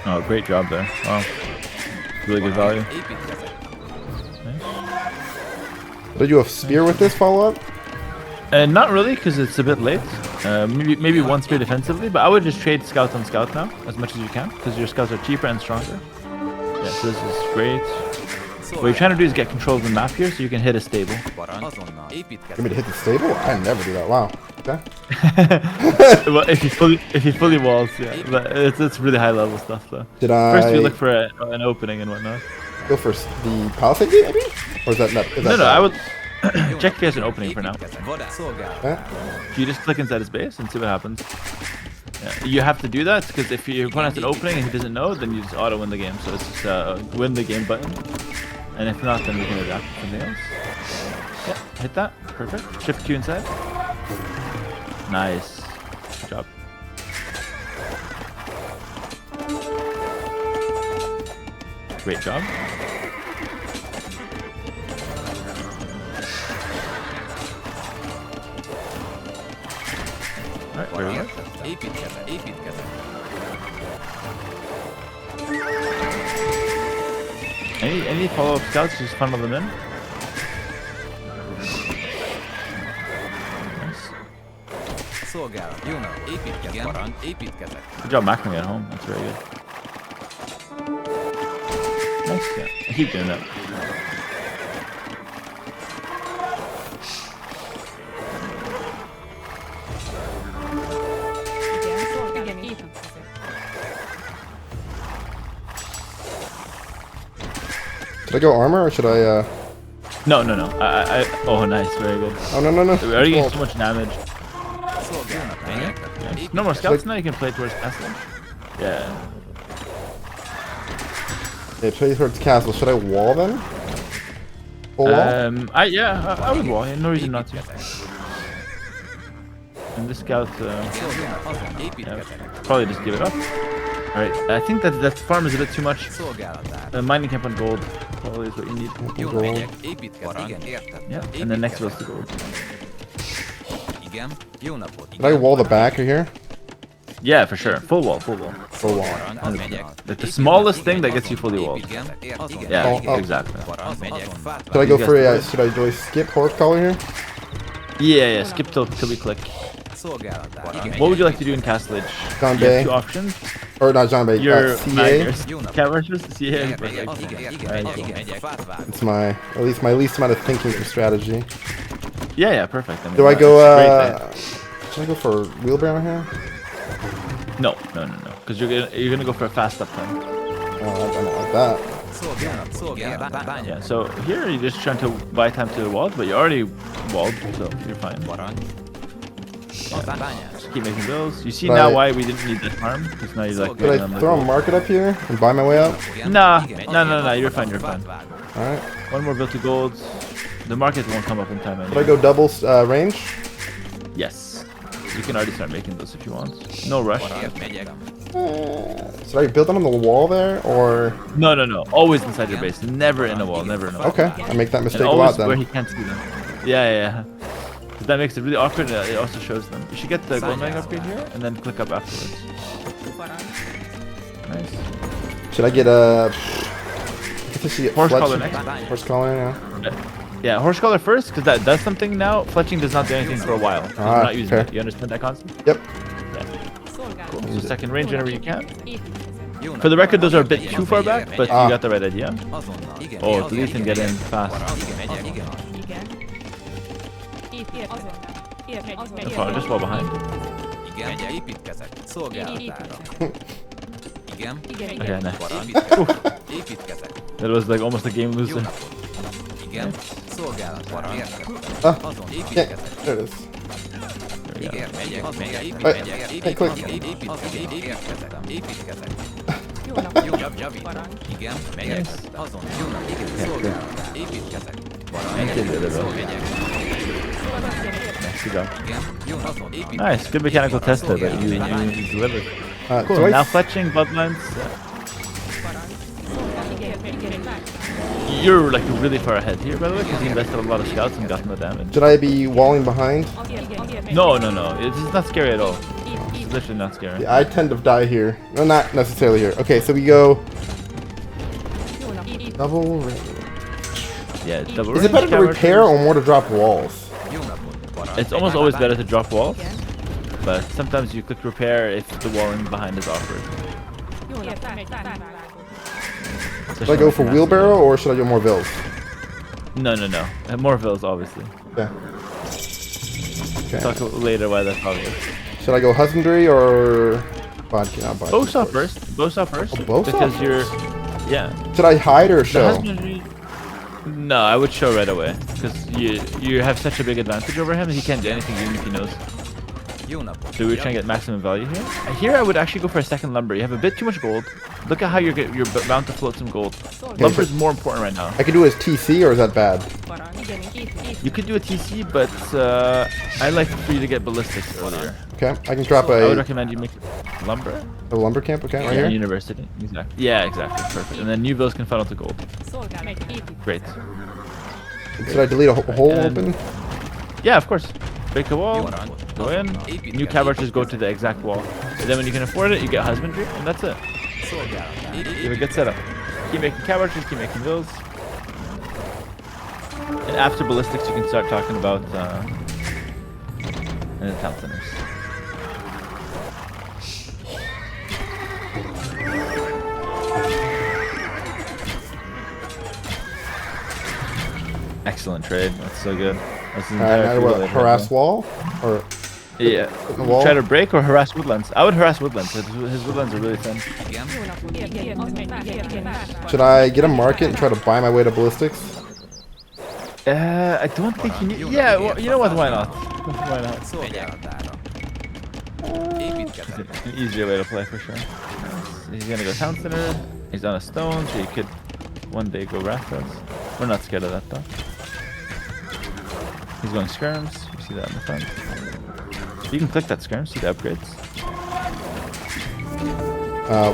Oh, great job there. Wow. Really good value. Építkezek. Did you have spear with this follow up? Not really, because it's a bit late. Maybe one spear defensively, but I would just trade scout on scout now, as much as you can, because your scouts are cheaper and stronger. Yeah, so this is great. What you're trying to do is get control of the map here, so you can hit a stable. Parancs. Azonnal. Want me Építkezek. to hit the stable? I never do that. Wow. Okay. Well, if you fully walls, yeah, but it's really high level stuff though. Did First, I we look for an opening and whatnot. go for the palisade gate maybe? Or is that not? Is that No, bad? I would check if he has an opening for now. Építkezek. Vadász. Szolgálat. Eh? You just click inside his base and see what happens. Yeah, you have to do that because if your opponent has an opening and he doesn't know, then you just auto win the game. So it's just win the game button. And if not, then we can adapt to something else. Yeah, hit that. Perfect. Shift Q inside. Nice. Good job. Great job. Alright, very good. Értettem. Építkezek. Építkezek. Any follow-up scouts? Just funnel them in. Nice. Szolgálat. Jó napot. Építkezek. Parancs. Építkezek. Good job macroing at home. That's very good. Nice. Yeah. Keep doing that. Igen, építkezek. Should I go armor or should I? No. Oh, nice. Very good. Oh no. We're already Well, getting so much damage. Nice. No more scouts now. You can play towards castle. Yeah. yeah, play towards castle. Should I wall then? Full wall? I would wall. Yeah, no reason not to. And this scout, yeah, probably just give it up. All right. I think that farm is a bit too much. Mining camp on gold probably is what you need. Jól Gold. megyek, építkezek. Igen, értettem. Yeah. And then next goes to gold. Igen, jó napot. Should I wall the back or here? Yeah, for sure. Full wall. Full wall. Full wall. Parancs megyek. Like the smallest thing that gets you fully walled. Igen, igen. Yeah, Oh, oh. exactly. Parancs megyek. Fát Should I go You for guys a? Should I do a skip horse collar here? Yeah. Skip till we click. szolgálatát. Igen, What would you like to do in Castle Age? John You have Bay. two options. Or not John Bay. Your CA. miners, Jó napot. cat rushers, CA. Igen, megyek. Fát vágok. It's my at least my least amount of thinking for strategy. Yeah, perfect. I mean, Do I it's go? great then. Should I go for wheelbarrow here? No. Because you're gonna go for a fast up time. Oh, I don't like that. Szolgálat. Yeah. So here you're just trying to buy time to the wall, but you're already walled, so you're fine. Parancs. Bányász. Just keep making bills. You see But now I- why we didn't need that farm? Because now you're like. Could building on I the throw a gold. market up here and buy my way up? Nah. No. You're fine. All right. One more bill to gold. The market won't come up in time Should I anyway. go double range? Yes. You can already start making those if you want. No rush. Megyek. Should I build them on the wall there or? No. Always inside your base. Never in a wall. Never in a wall. Okay, I make that And mistake a always lot where then. he can't see them. Yeah. 'Cause that makes it really awkward. It also shows them. You should get the gold mega upgrade here and then click up afterwards. Nice. Should I get a? I guess I should get Horse fletch- collar next. Horse collar, yeah. Yeah, horse collar first, because that does something now. Fletching does not do anything for a while. 'Cause Ah, you're not using fair. it. You understand that concept? Yep. Cool. So second range whenever you can. Jó For the record, those are a bit too far back, but Ah. you got the right idea. Azonnal. Igen. Oh, delete and get in fast. Igen, megyek. Igen. No problem, just fall behind. Igen, megyek. Építkezek. Szolgálatára. Igen. Okay, nice. Építkezek. Építkezek. That was like almost a game Jó loser. napot. Igen. Szolgálatára. Ah, Azon. yeah, Építkezek. there it is. There we go. Igen, megyek. Azon. Hey, hey, click. Építkezek. Építkezek. Jó Jó napot. nap, javít. Igen, megyek. Azon. Jó nap. Igen. Szolgálatára. Építkezek. Thank you, Lilith. Megyek. Nice, good job. Igen. Jó azon. Építkezek. Nice, good mechanical test there, but you delivered. Cool, So now I, fletching bloodlines. You're like really far ahead here, by the way, because you invested a lot of scouts and gotten the damage. should I be walling behind? No, it's not scary at all. It's literally not scary. Yeah, I tend to die here. No, not necessarily here. Okay, so we go double. Yeah, double Is it range, better to camera repair turns. or more to drop walls? Jó napot. Parancs. It's almost always better to drop walls, but sometimes you click repair if the walling behind is awkward. Should I go for wheelbarrow or should I go more vills? No. More vills, obviously. Yeah. Okay. Talk later why that's obvious. Should I go husbandry or vodka? Not vodka. Bow first. Bow first. Oh, bow saw because first? you're, yeah. Should I hide or The show? husbandry. No, I would show right away because you have such a big advantage over him. He can't do anything even if he knows. Jó napot. So we're trying to get maximum value here. Here I would actually go for a second lumber. You have a bit too much gold. Look at how you're bound to float some gold. Lumber is more important right now. I could do it as TC or is that bad? You could do a TC, but I like for you to get ballistics earlier. Okay, I can drop I would a recommend you make lumber. lumber camp. Okay, right Yeah, here. university. Exactly. Yeah, exactly. Perfect. And then new bills can funnel to gold. Great. Should I delete a hole And- open? Yeah, of course. Break the wall. Jó napot. Go in. New cabarets go to the exact wall. And then when you can afford it, you get husbandry, and that's it. Szolgálatára. You have a good setup. Keep making cabarets, keep making bills. And after ballistics, you can start talking about the town centers. Excellent trade. That's so good. That's his Alright, entire now field what? right Harass there. wall? Or Yeah. the wall? Try to break or harass woodlands. I would harass woodlands. His woodlands are really thin. Igen. Should I get a market and try to buy my way to ballistics? I don't think you need. Yeah, well, you know what? Why not? Why not? Szolgálatára. Építkezek. It's an easier way to play for sure. He's gonna go town center. He's on a stone, so he could one day go Rakdos. We're not scared of that though. He's going skirms. You see that in the front. You can click that skirm. See the upgrades.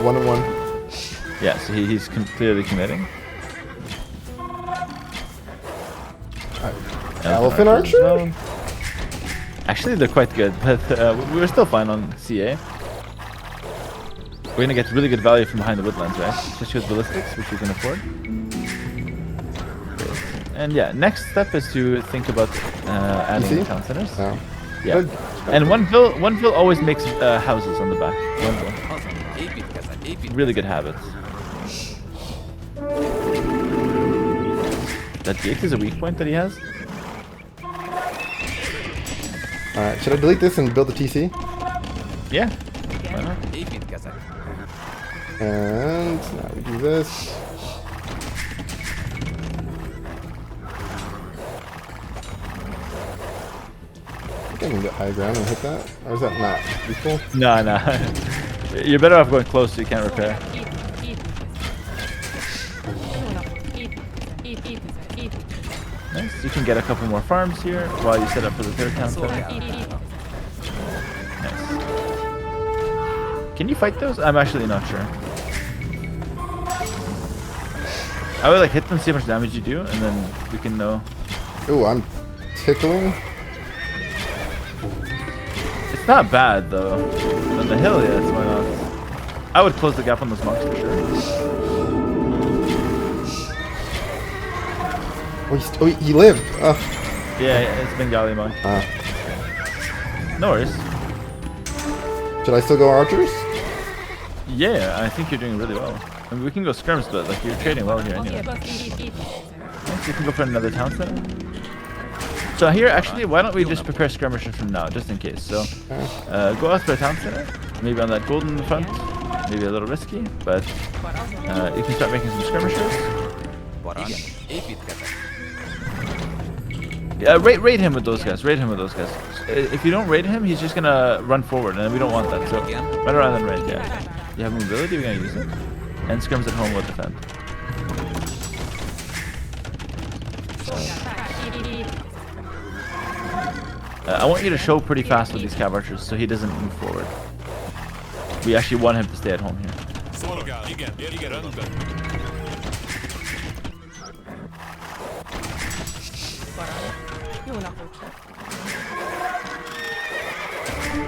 1 and 1. Yeah, so he's clearly committing. Elephant archers as archer? well. Actually, they're quite good, but we were still fine on CA. We're gonna get really good value from behind the woodlands, right? Especially with ballistics, which we can afford. And yeah, next step is to think about adding town centers. No. Yeah, and one vil always makes houses on the back. One vil. Azon. Építkezek. Really good habits. That gate is a weak point that he has. Alright, should I delete this and build the TC? Yeah. Why not? Építkezek. And now we do this. I think I can get high ground and hit that. Or is that not useful? No, no. You're better off going close so you can't repair. Nice. You can get a couple more farms here while you set up for the third town center. Szolgálatára. Nice. Can you fight those? I'm actually not sure. I would like hit them, see how much damage you do, and then we can know. Ooh, I'm tickling. It's not bad though. On the hill, yeah, it's why not. I would close the gap on those monks for sure. Oh, he lived. Yeah, it's Bengali monk. No worries. Should I still go archers? Yeah, I think you're doing really well. I mean, we can go skirms, but like you're trading well here anyway. Nice, you can go for another town center. So here, actually, why don't we just prepare skirmishers from now, just in case. So, go out for a town center, maybe on that golden front, maybe a little risky, but you can start making some skirmishers. Igen. Építkezek. Yeah, raid him with those guys. Raid him with those guys. If you don't raid him, he's just gonna run forward, and we don't want that. So run around and raid. Yeah. You have mobility. We're gonna use it. And skirms at home will defend. I want you to show pretty fast with these cav archers, so he doesn't move forward. We actually want him to stay at home here. Jó napot!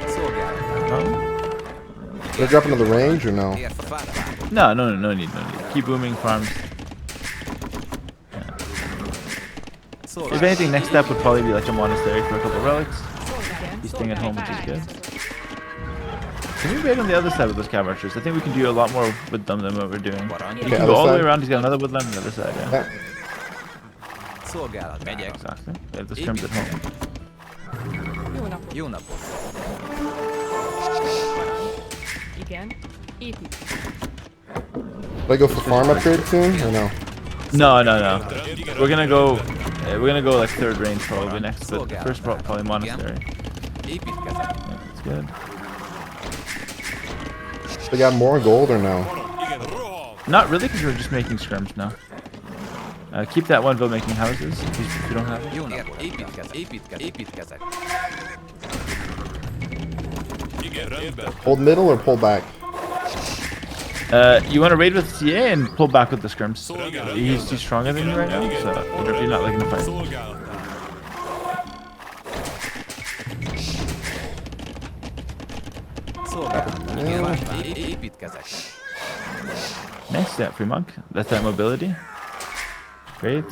Szolgálatára. Should I drop into the range or no? Érsz a fára. No need. Keep booming farms. If anything, next step would probably be like a monastery for a couple relics. He's staying at home, which is good. Can we raid on the other side with those cav archers? I think we can do a lot more with them than what we're doing. You Okay, can other go all the way side? around. He's got another woodland on the other side. Yeah, Yeah. Szolgálatára. exactly. They have the skirms at home. Jó napot! Jó napot. Igen. Épít. Should I go for farm upgrade soon or no? No. We're gonna go like third range probably next, but first probably monastery. Építkezek. Yeah, that's good. They got more gold or no? Not really, because we're just making skirms now. Keep that one bill making houses if you don't have it. Jó napot. Építkezek. Hold middle or pull back? You want to raid with CA and pull back with the skirms. He's stronger than you right now, so you're not looking to fight. Szolgálatára. Igen. Építkezek. Nice, yeah, free monk. That's that mobility. Great.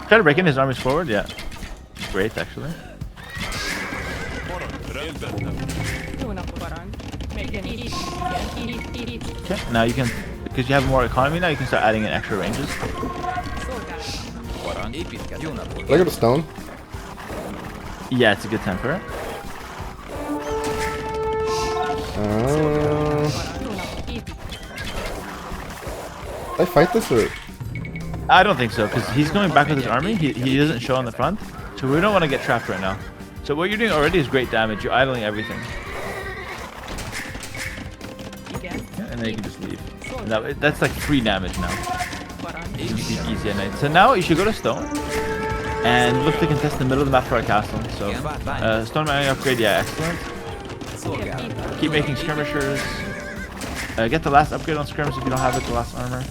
Try to break in his armies forward, yeah. Great, actually. Jó napot, Baran! Okay, now you can, because you have more economy now, you can start adding in extra ranges. Parang építkezés. Jó napot. Look at the stone. Yeah, it's a good time for it. I fight this or I don't think so, because he's going back with his army. He doesn't show on the front, so we don't want to get trapped right now. So what you're doing already is great damage. You're idling everything. Yeah, and then you can just leave. And that's like 3 damage now. Easy at night. So now you should go to stone and look to contest the middle of the map for our castle. So stone mining upgrade, yeah, excellent. Keep making skirmishers. Get the last upgrade on skirms if you don't have it, the last armor.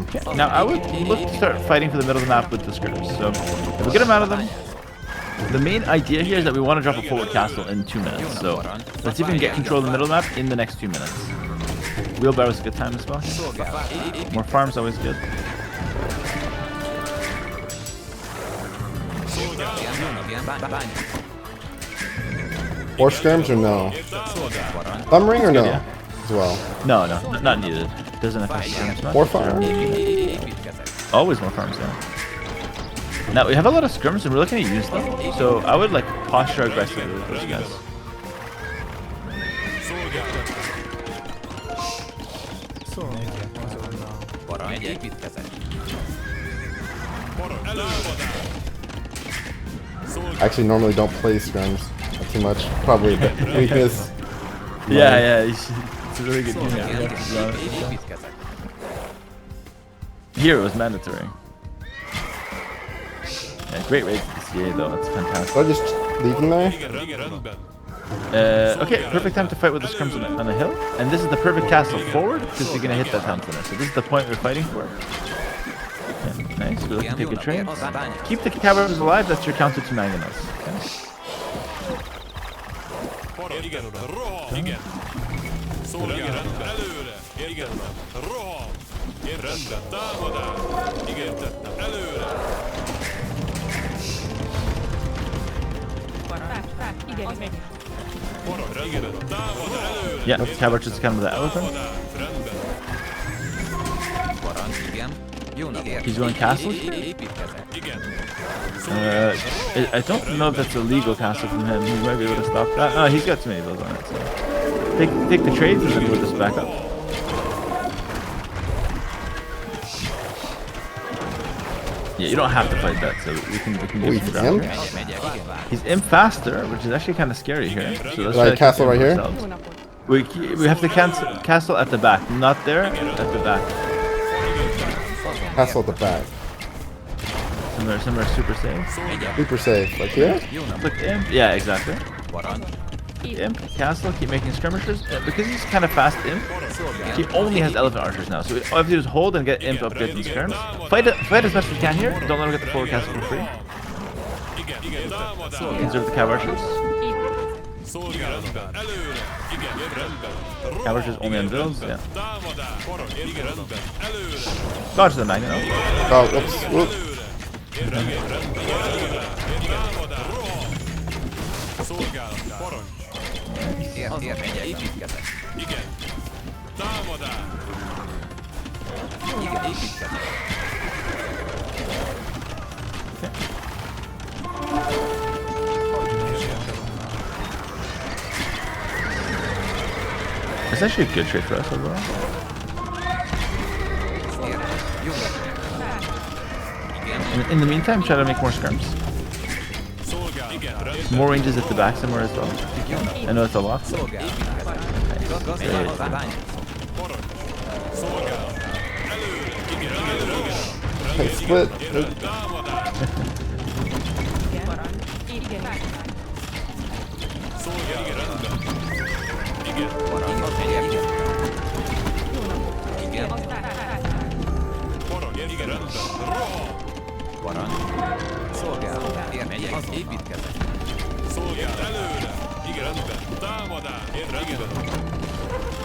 Okay. Now I would look to start fighting for the middle of the map with the skirms. So if we get them out of them, the main idea here is that we want to drop a forward castle in 2 minutes. So let's see if we can get control of the middle of the map in the next 2 minutes. Wheelbarrow is a good time as well. More farms always good. Or skirms or no? Thumb ring or no? Yeah. As well. No, not needed. Doesn't affect skirms much. More fire. Always more farms, yeah. Now we have a lot of skirms and we're looking to use them. So I would like posture aggressively with those guys. Parang építkezés. I actually normally don't play skirms too much. Probably a bit weakness. Yeah, it's a really good game. Építkezés. Here it was mandatory. Yeah, great raid to the CA though, that's fantastic. So I just leave them there? Okay, perfect time to fight with the skirms on the hill. And this is the perfect castle forward, because you're going to hit that town center. So this is the point we're fighting for. Okay, nice, we're looking to take a train. Keep the cavalry alive, that's your counter to mangonels. Yeah, cavalry just come with the elephant. Parang igen. Jó napot. He's going castle. Építkezés. I don't know if that's a legal castle from him. He might be able to stop that. Oh, he's got too many of those on it. So. Take the trades and then we'll just back up. Yeah, you don't have to fight that, so we can do some ground. He's imp faster, which is actually kind of scary here. So let's try to castle right here? ourselves. We have to castle at the back, not there, at the back. Castle at the back. Somewhere super safe. Super safe. Like here? Click imp. Yeah, exactly. Parang Imp, castle, keep making skirmishers. Because he's kind of fast imp, he only has elephant archers now. So all you have to do is hold and get imp upgrades and skirms. Fight as much as you can here. Don't let him get the forward castle for free. Conserve the cav archers. Cav archers only on villas, yeah. Dodge the magnet. Oh, whoops. Whoops. Megye építkezés. Igen, építkezés. It's actually a good trade for us overall. Jó napot. In the meantime, try to make more skirms. More ranges at the back somewhere as well. I know it's a lot. Split. Parang. Szolgál. Megyek. Az építkezés. Szolgál előre! Igen, rendben. Támadás! Rendben.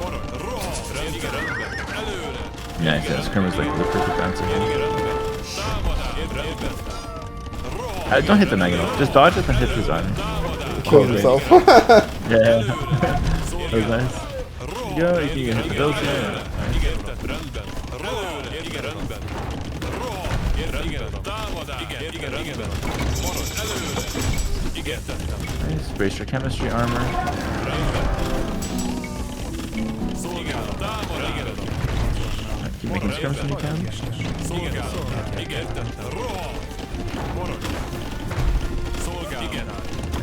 Parad, rohan! Igen, rendben. Előre! Yeah, I think skirm is like the perfect answer here. Igen, rendben. Támadás! Rendben. Rohan! Don't hit the Nagano. Just dodge it and hit his army. Kill himself. Yeah. That was nice. Go, you can hit the village here. Nice. Brace your chemistry armor. Right, keep making skirms when you can.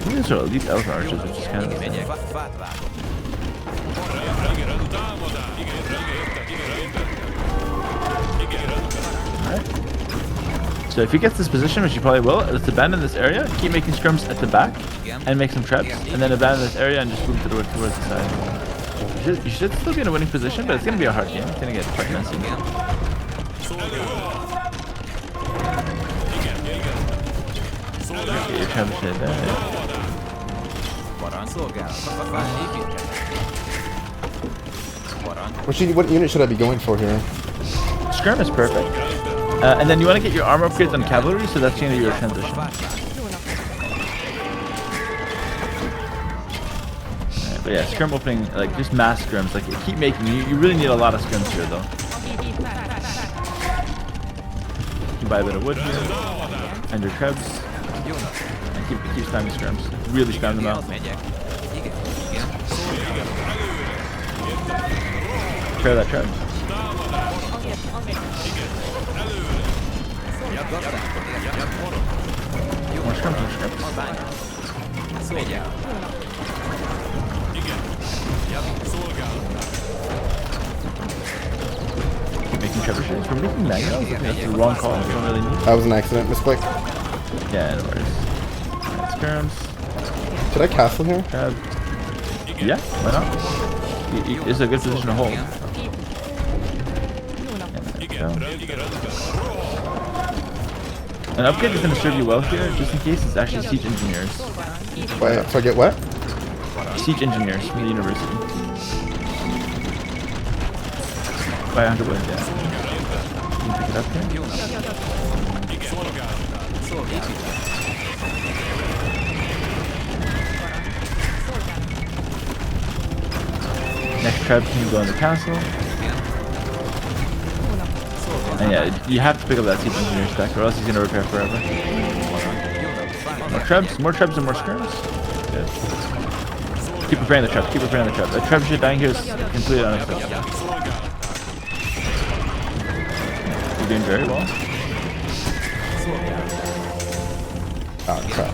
These are elite elf archers, which is kind of Megyek, fát vágok. Alright. So if he gets this position, which he probably will, let's abandon this area, keep making skirms at the back, and make some traps, and then abandon this area and just move towards the side. You should still be in a winning position, but it's going to be a hard game. It's going to get quite messy. Okay, you're trying to say that. Paranszolgál. Fát építketek. Parancs. What unit should I be going for here? Skirm is perfect. And then you want to get your armor upgrades on cavalry, so that's going to be your transition. But yeah, skirm opening, like just mass skirms, like keep making. You really need a lot of skirms here, though. You can buy a bit of wood here, and your trebs, and keep spamming skirms. Really spam them out. Megyek. Igen. Igen. Clear that treb. More skirms, more skirms. Megyek. Keep making trebuchets. We're making Nagano. That's the wrong call. We don't really need. That was an accident, misclick. Yeah, no worries. Alright, skirms. Should I castle here? Treb. Yeah, why not? It's a good position to hold. Yeah, an upgrade is going to serve you well here, just in case it's actually siege engineers. Wait, so I get what? Siege engineers from the university. By 100 wood, yeah. Can you pick it up here? Next treb can go in the castle. And yeah, you have to pick up that siege engineer stack, or else he's going to repair forever. More trebs and more skirms. Good. Keep preparing the treb, keep preparing the treb. The treb shit dying here is completely unacceptable. You're doing very well. Oh, crap.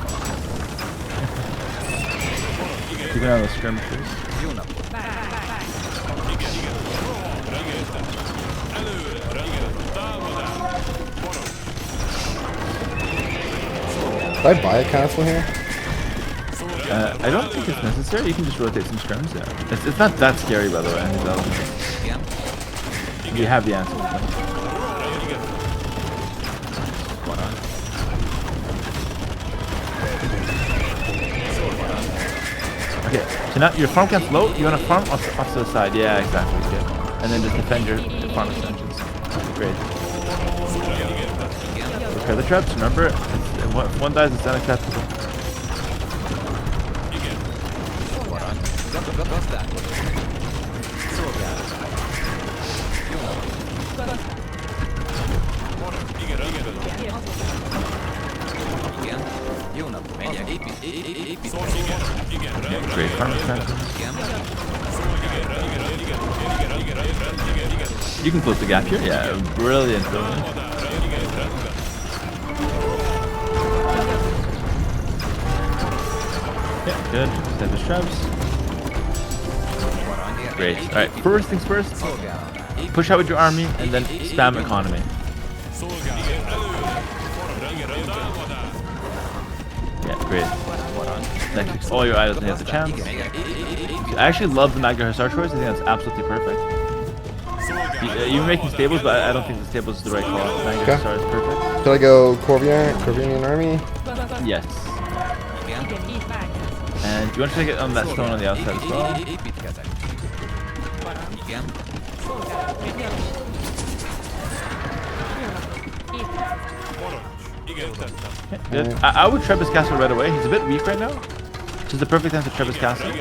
Keep an eye on those skirmishers. Did I buy a castle here? I don't think it's necessary. You can just rotate some skirms. Yeah, it's not that scary, by the way. You have the answer. Okay, so now your farm camp's low. You want to farm off to the side. Yeah, exactly. Good. And then just defend your farm extensions. Great. Repair the traps. Remember, if one dies, it's unacceptable. Great farm extensions. You can close the gap here. Yeah, brilliant. Yeah, good. Establish traps. Great. Alright, first things first. Push out with your army and then spam economy. Yeah, great. Next, all your idols and you have the chance. I actually love the Magna Hussar choice. I think that's absolutely perfect. You're making stables, but I don't think the stables is the right call. Magna Hussar is perfect. Should I go Corvian army? Yes. And you want to get on that stone on the outside as well. Good. I would trap his castle right away. He's a bit weak right now. This is the perfect time to trap his castle.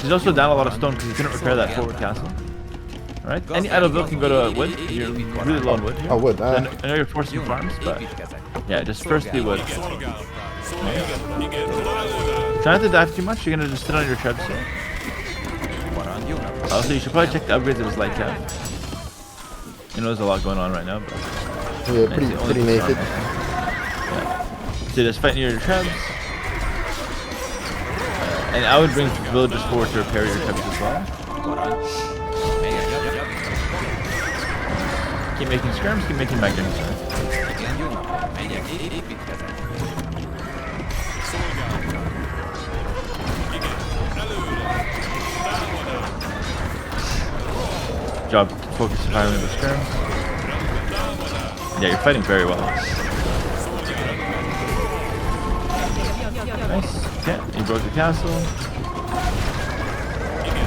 He's also down a lot of stone because he couldn't repair that forward castle. Alright, any idle build can go to wood. You're really low on wood here. Oh, wood. I know you're forcing farms, but yeah, just firstly wood. Try not to dive too much. You're gonna just sit on your trebs here. Also, you should probably check the upgrades of his light cap. You know, there's a lot going on right now, but Yeah, pretty naked. Yeah. So just fight near your trebs. And I would bring villagers forward to repair your trebs as well. Keep making skirms, keep making magnums. Job focus entirely on the skirms. Yeah, you're fighting very well. Nice. Okay, you broke the castle.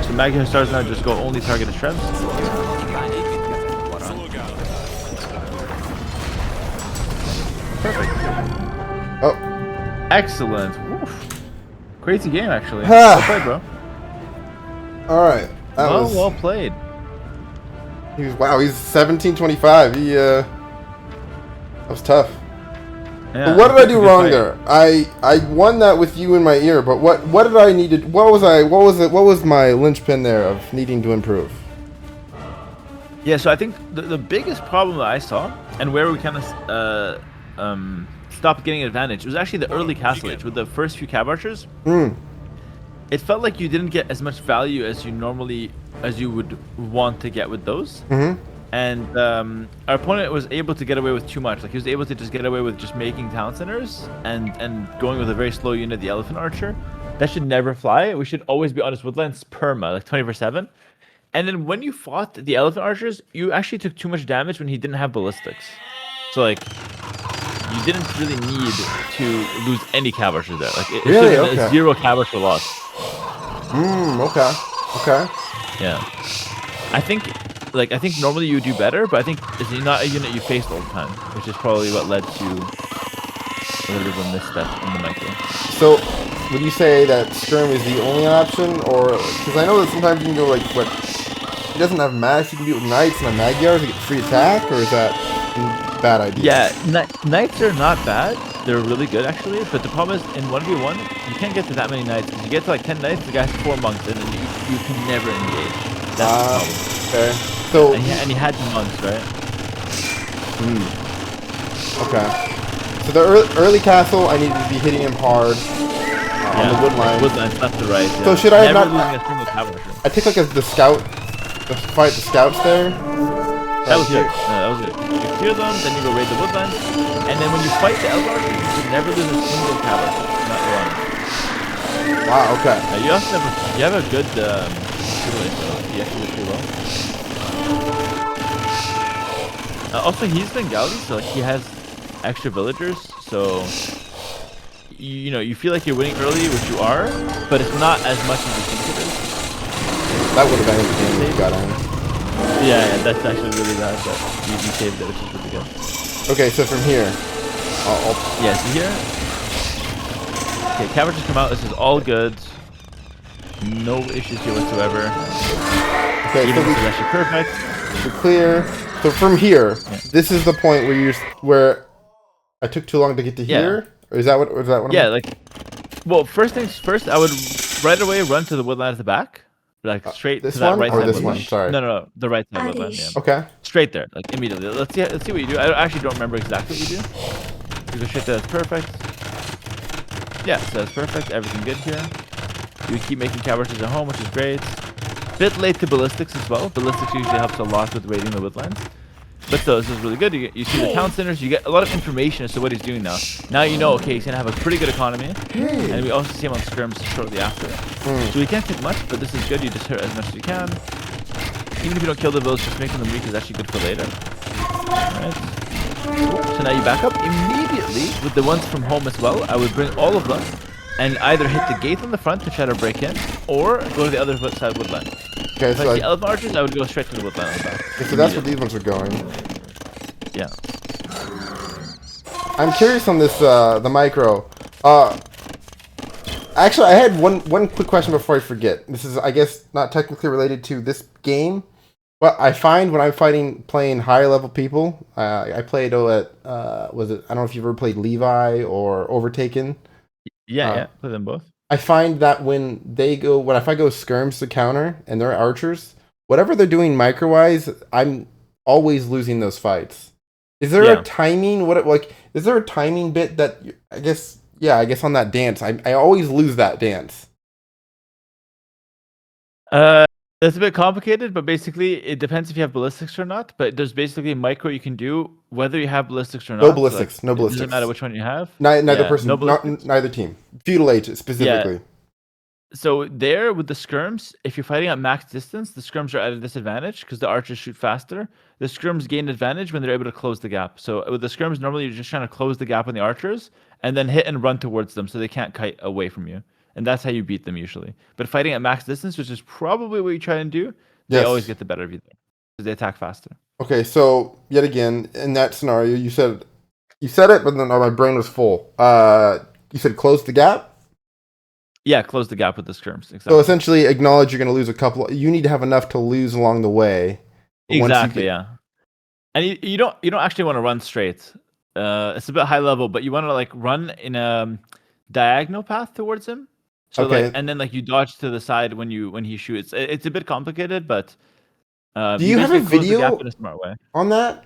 So Magna stars now just go only target the shrubs. Perfect. Oh. Excellent. Woof. Crazy game actually. Well played, bro. Alright. Well played. Wow, he's 1725. That was tough. Yeah, but what did I do wrong fight. there? I won that with you in my ear, but what did I need to, what was my linchpin there of needing to improve? Yeah, so I think the biggest problem that I saw, and where we kind of stopped getting advantage, was actually the early castle age with the first few cab archers. It felt like you didn't get as much value as you would want to get with those. And our opponent was able to get away with too much. Like he was able to just get away with just making town centers and going with a very slow unit, the elephant archer. That should never fly. We should always be on his woodlands perma, like 24/7. And then when you fought the elephant archers, you actually took too much damage when he didn't have ballistics. So like, you didn't really need to lose any cab archers there. Like it Really? should have been a 0 cab archer loss. Okay. Yeah. I think normally you would do better, but I think it's not a unit you faced all the time, which is probably what led to a little bit of a misstep in the micro. So, would you say that Skirm is the only option, or because I know that sometimes you can go like, what? He doesn't have mass. You can do it with knights and a Magyar to get free attack, or is that a bad idea? Yeah, knights are not bad. They're really good actually, but the problem is in 1v1 you can't get to that many knights. If you get to like 10 knights, the guy has 4 monks, and then you can never engage. That's the problem. Okay. So and he had monks, right? Okay. So the early castle, I needed to be hitting him hard on the woodline. Woodline, left to right. Yeah. So should I never not? losing a single cavalry. I take like the scout, the fight the scouts there. That was good. No, that was good. You clear them, then you go raid the woodlands, and then when you fight the Eldar, you should never lose a single cavalry. Not one. Wow. Okay. You also have a good you actually did pretty well. Also, he's Bengali, so like, he has extra villagers, so you feel like you're winning early, which you are, but it's not as much as you think it is. That would have been the game you got on. Yeah, that's actually really bad, but you saved it, which is really good. Okay, so from here, yeah, so here. Okay, cabbages come out. This is all good. No issues here whatsoever. okay, Even so is actually perfect. we're clear. So from here, this is the point where I took too long to get to here, or is that what? Yeah, like, well, first things first, I would right away run to the woodland at the back, like straight this to that one right or side this woodland. one? Sorry. No, the right side woodland. Yeah. Okay. Straight there, like immediately. Let's see what you do. I actually don't remember exactly what you do. You go straight there. That's perfect. Yeah, so that's perfect. Everything good here. You keep making cabbages at home, which is great. Bit late to ballistics as well. Ballistics usually helps a lot with raiding the woodlands. But still, this is really good. You see the town centers. You get a lot of information as to what he's doing now. Now you know, okay, he's going to have a pretty good economy. And we also see him on skirms shortly after. So we can't take much, but this is good. You just hit as much as you can. Even if you don't kill the village, just making them weak is actually good for later. Alright. So now you back up immediately with the ones from home as well. I would bring all of them and either hit the gate on the front to try to break in, or go to the other side woodland. Okay, If I see elephant archers, I would go straight to the woodland on the back. Okay, so that's where these ones are going. Yeah. I'm curious on this the micro. Actually, I had one quick question before I forget. This is, I guess, not technically related to this game, but I find when I'm playing higher level people, I played at was it? I don't know if you've ever played Levi or Overtaken. Yeah, play them both. I find that when if I go skirms to counter and they're archers, whatever they're doing micro-wise, I'm always losing those fights. Is there a timing? Is there a timing bit that I guess on that dance, I always lose that dance. It's a bit complicated, but basically it depends if you have ballistics or not. But there's basically a micro you can do whether you have ballistics or not. No ballistics. It doesn't matter which one you have. Neither person. Neither team. Feudal Age specifically. Yeah. So there with the skirms, if you're fighting at max distance, the skirms are at a disadvantage because the archers shoot faster. The skirms gain advantage when they're able to close the gap. So with the skirms, normally you're just trying to close the gap on the archers and then hit and run towards them so they can't kite away from you. And that's how you beat them usually. But fighting at max distance, which is probably what you try and do, they always get the better of you there because they attack faster. Okay, so yet again, in that scenario, you said it, but then my brain was full. You said close the gap? Yeah, close the gap with the skirms. Exactly. So essentially, acknowledge you're going to lose a couple. You need to have enough to lose along the way. Exactly. Yeah. And you don't actually want to run straight. It's a bit high level, but you want to like run in a diagonal path towards him. So and then you dodge to the side when he shoots. It's a bit complicated, but do you have a video the gap in a smart way on that?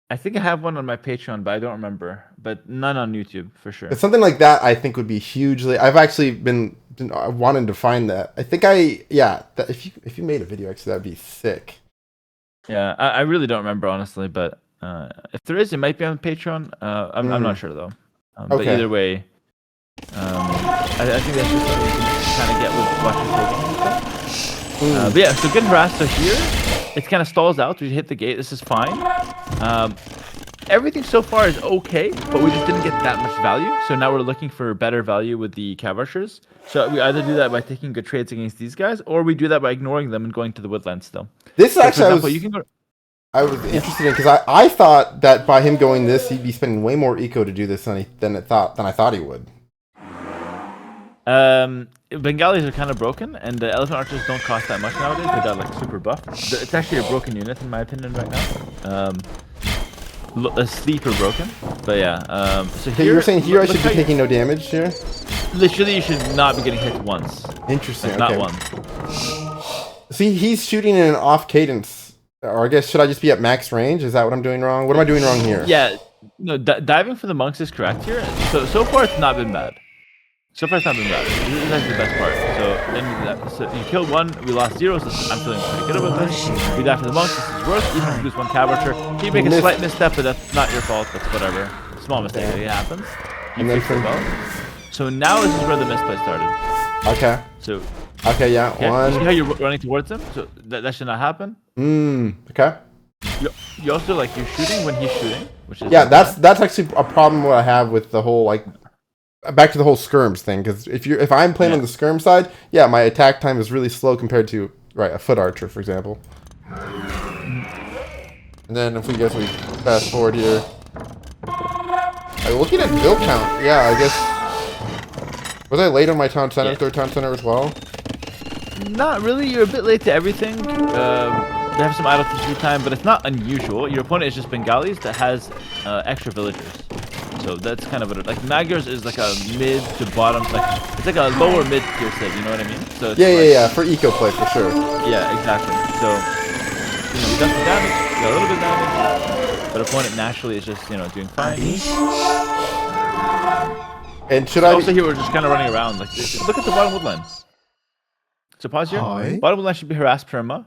I think I have one on my Patreon, but I don't remember. But none on YouTube for sure. But something like that, I think would be hugely. I've actually been wanting to find that. I think if you made a video, actually, that'd be sick. Yeah, I really don't remember honestly, but if there is, it might be on Patreon. I'm not sure though. But either way, I think that's just something you can kind of get with watching programs and stuff. But yeah, so getting harassed. So here, it kind of stalls out. We hit the gate. This is fine. Everything so far is okay, but we just didn't get that much value. So now we're looking for better value with the cav archers. So we either do that by taking good trades against these guys, or we do that by ignoring them and going to the woodlands still. This so actually, I was interested in because I thought that by him going this, he'd be spending way more eco to do this than I thought he would. Bengalis are kind of broken, and the elephant archers don't cost that much nowadays. They got super buff. It's actually a broken unit in my opinion right now. Sleeper broken, but yeah. So here, you're saying here I should be taking no damage here. Literally, you should not be getting hit once. Interesting. Not once. See, he's shooting in an off cadence, or I guess should I just be at max range? Is that what I'm doing wrong? What am I doing wrong here? Yeah, no. Diving for the monks is correct here. So far it's not been bad. So far it's not been bad. This is actually the best part. So you killed one, we lost 0, so I'm feeling pretty good about this. We dive for the monks, this is worse. Even if you lose one cav archer, you make a slight misstep, but that's not your fault. That's whatever. Small mistake, it happens. You fixed it well. So now this is where the misplay started. Okay. So. Okay, yeah. You see how you're running towards him? So that should not happen. Okay. You also you're shooting when he's shooting, which is that's actually a problem what I have with the whole back to the whole skirms thing, because if I'm playing on the skirm side, my attack time is really slow compared to a foot archer, for example. And then if we fast forward here, looking at build count, I guess was I late on my town center, third town center as well? Not really. You're a bit late to everything. They have some idle TC time, but it's not unusual. Your opponent is just Bengalis that has extra villagers. So that's kind of what it, Magyars is a mid to bottom, it's a lower mid tier civ, you know what I mean? So it's for eco play for sure. Yeah, exactly. So we got some damage, we got a little bit of damage, but opponent naturally is just doing fine. And should also here we're just kind of running around. Look at the bottom woodline. So pause here. Bottom woodline should be harassed perma.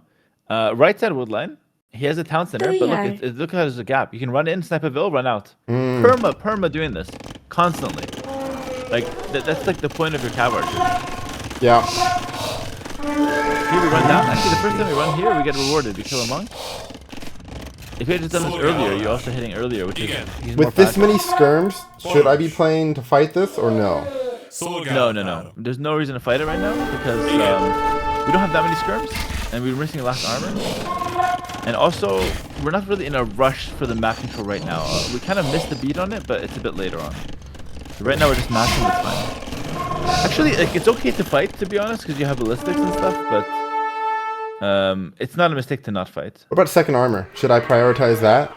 Right side woodline. He has a town center, but look how there's a gap. You can run in, snipe a vill, run out. Perma doing this constantly. That's the point of your cav archer. Yeah. Here we run down. Actually, the first time we run here, we get rewarded. We kill a monk. If you had just done this earlier, you're also hitting earlier, which is with this many skirms. Should I be playing to fight this or no? No. There's no reason to fight it right now because we don't have that many skirms, and we're missing last armor. And also, we're not really in a rush for the map control right now. We kind of missed the beat on it, but it's a bit later on. So right now we're just mashing, it's fine. Actually, like, it's okay to fight, to be honest, because you have ballistics and stuff, but it's not a mistake to not fight. What about second armor? Should I prioritize that?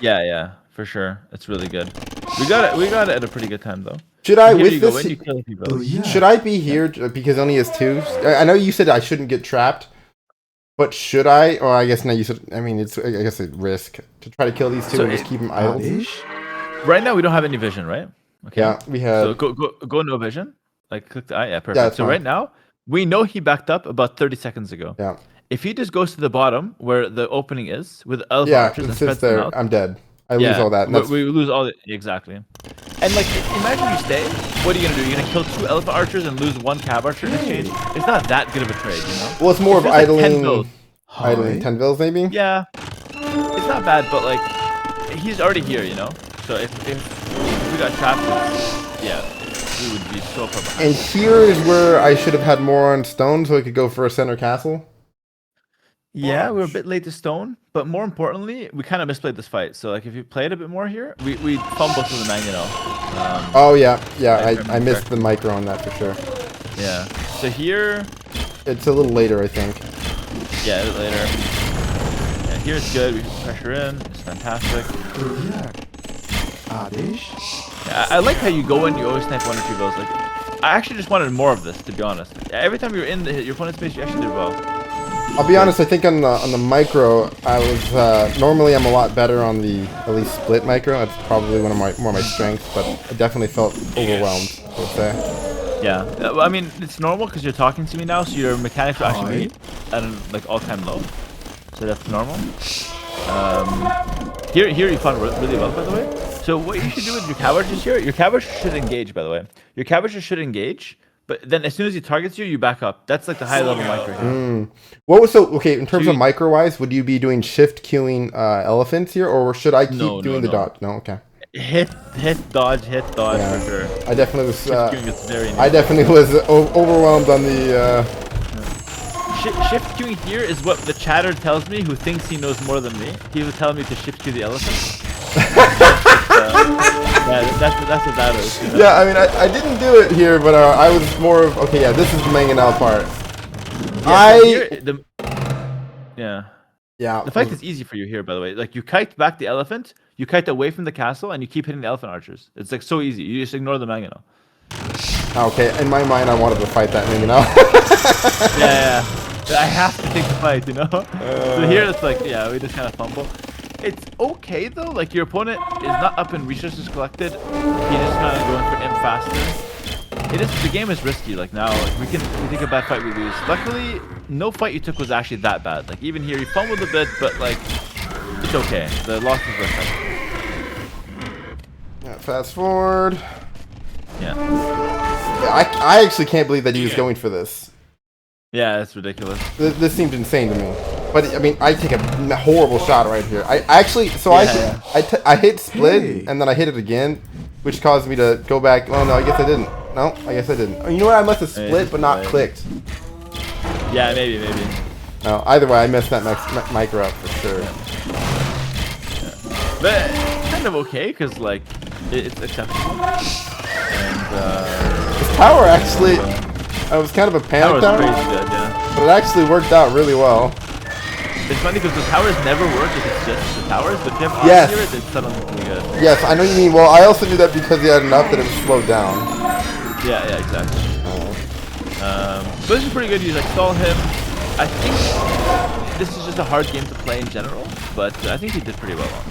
Yeah, for sure. It's really good. We got it at a pretty good time, though. Should I, Here with you go, this, when you kill people. should I be here because it only has 2? I know you said I shouldn't get trapped, but should I? Or I guess now you said, I mean, it's, I guess a risk to try to kill these 2 So and just keep them idle. Right now, we don't have any vision, right? Okay. Yeah, we have. So go no vision. Like, click the eye. Yeah, perfect. Yeah, it's so fine. right now, we know he backed up about 30 seconds ago. Yeah. If he just goes to the bottom where the opening is with elf Yeah, archers it and sits spreads them there. out, I'm dead. I lose all that. And that's, we lose all the, exactly. And like, imagine you stay. What are you gonna do? You're gonna kill 2 elephant archers and lose 1 cab archer in exchange. It's not that good of a trade, you know. well, it's more of It's just like 10 idling. bills. Idling 10 bills, maybe. Yeah, it's not bad, but like, he's already here, you know. So if we got trapped, yeah, we would be so far behind. And here is where I should have had more on stone, so I could go for a center castle. Yeah, we were a bit late to stone, but more importantly, we kind of misplayed this fight. So like, if you played a bit more here, we fumbled to the mangonel. Oh yeah, I remember missed the micro on that for sure. Yeah. So here, It's a little later, I think. yeah, a bit later. Yeah, here it's good. We can pressure in. It's fantastic. Yeah, I like how you go in, you always snipe 1 or 2 bills. Like, I actually just wanted more of this, to be honest. Every time you're in your opponent's base, you actually did well. I'll be honest. I think on the micro, I was normally I'm a lot better on the at least split micro. That's probably one of my more my strengths, but I definitely felt overwhelmed. I would say. Yeah, well, I mean, it's normal because you're talking to me now, so your mechanics will actually be at an like all-time low. So that's normal. Here you fought really well, by the way. So what you should do with your cabbages here, your cabbage should engage, by the way. Your cabbages should engage, but then as soon as he targets you, you back up. That's like the high-level micro here. What was okay in terms of micro wise? Would you be doing shift queuing elephants here, or should I keep doing the dodge? No, okay. Hit, dodge Yeah. for sure. I definitely was. Shift queuing is very I definitely was overwhelmed on the. Shift queuing here is what the chatter tells me, who thinks he knows more than me. He was telling me to shift queue the elephant. Yeah, that's what that is. You know? Yeah, I mean, I didn't do it here, but I was more of okay. Yeah, this is the mangonel part. The fight is easy for you here, by the way. Like, you kite back the elephant, you kite away from the castle, and you keep hitting the elephant archers. It's like so easy. You just ignore the mangonel. Okay, in my mind, I wanted to fight that mangonel. yeah. I have to take the fight, you know? So here it's like, yeah, we just kind of fumble. It's okay though, like your opponent is not up in resources collected. He's just kind of going for imp faster. The game is risky, like now, like we take a bad fight, we lose. Luckily, no fight you took was actually that bad. Like even here, you fumbled a bit, but like, it's okay. The loss is worth it. Yeah, fast forward. Yeah. I actually can't believe that he was going for this. Yeah, it's ridiculous. This seemed insane to me. But I mean, I take a horrible shot right here. I actually, so I hit split and then I hit it again, which caused me to go back. Oh no, I guess I didn't. No, I guess I didn't. Oh, you know what? I must have split but not clicked. Yeah, maybe. No, either way, I messed that micro up for sure. Yeah. But it's kind of okay because like it's acceptable. And his power actually, I was kind of a panic tower. Crazy good, yeah. But it actually worked out really well. It's funny because the towers never work if it's just the towers, but if you have yes. here, it's suddenly really good. Yes, I know what you mean. Well, I also knew that because he had enough that it was slowed down. Yeah, exactly. But this is pretty good. You like stall him. I think this is just a hard game to play in general, but I think he did pretty well on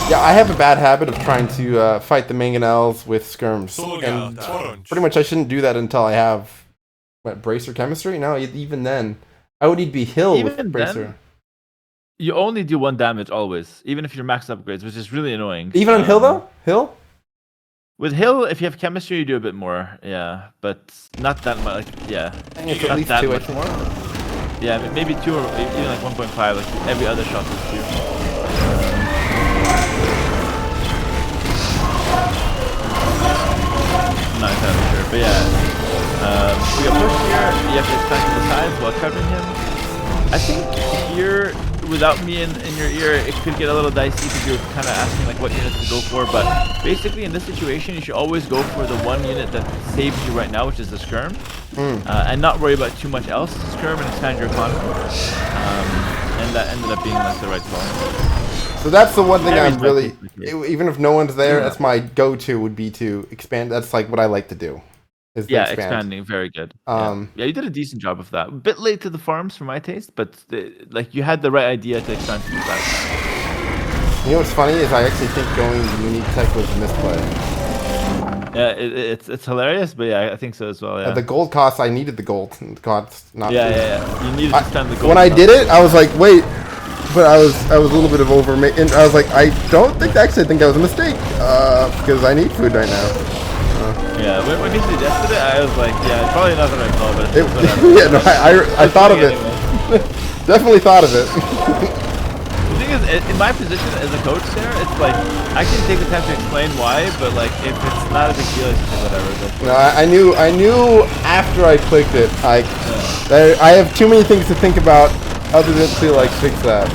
Yeah, I have a bad habit of trying to fight the mangonels with skirms, and pretty much I shouldn't do that until I have bracer chemistry. No, even then, I would need to be hill even with bracer. Then, you only do 1 damage always, even if you're max upgrades, which is really annoying. Even on hill though, hill. With hill, if you have chemistry, you do a bit more. Yeah, but not that much. Like, yeah, I think it's at not least that 2. much more. Yeah, maybe 2 or even like 1.5. Like every other shot is 2. not entirely sure, but yeah. We got pushed here. You have to expect the sides while covering him. I think here, without me in your ear, it could get a little dicey because you're kind of asking like what units to go for. But basically, in this situation, you should always go for the one unit that saves you right now, which is the skirm, and not worry about too much else. Skirm and expand your economy, and that ended up being like the right call. So that's the one thing I'm really, even if no one's there, that's my go-to would be to expand. That's like what I like to do. Is Yeah, expanding, very good. Yeah, you did a decent job of that. A bit late to the farms for my taste, but like you had the right idea to expand to that. You know what's funny is I actually think going unique tech was a misplay. Yeah, it's hilarious, but yeah, I think so as well. Yeah. The gold cost, I needed the gold. The cost, not. Yeah. You needed to spend the gold. When I did it, I was like, wait, but I was a little bit of and I was like, I don't think I think that was a mistake, because I need food right now. Yeah, when you suggested it, I was like, yeah, it's probably not the right call, but yeah, no, I thought of it. Definitely thought of it. The thing is, in my position as a coach there, it's like, I can take the time to explain why, but like, if it's not a big deal, it's just whatever. No, I knew after I clicked it, I have too many things to think about other than to like fix that.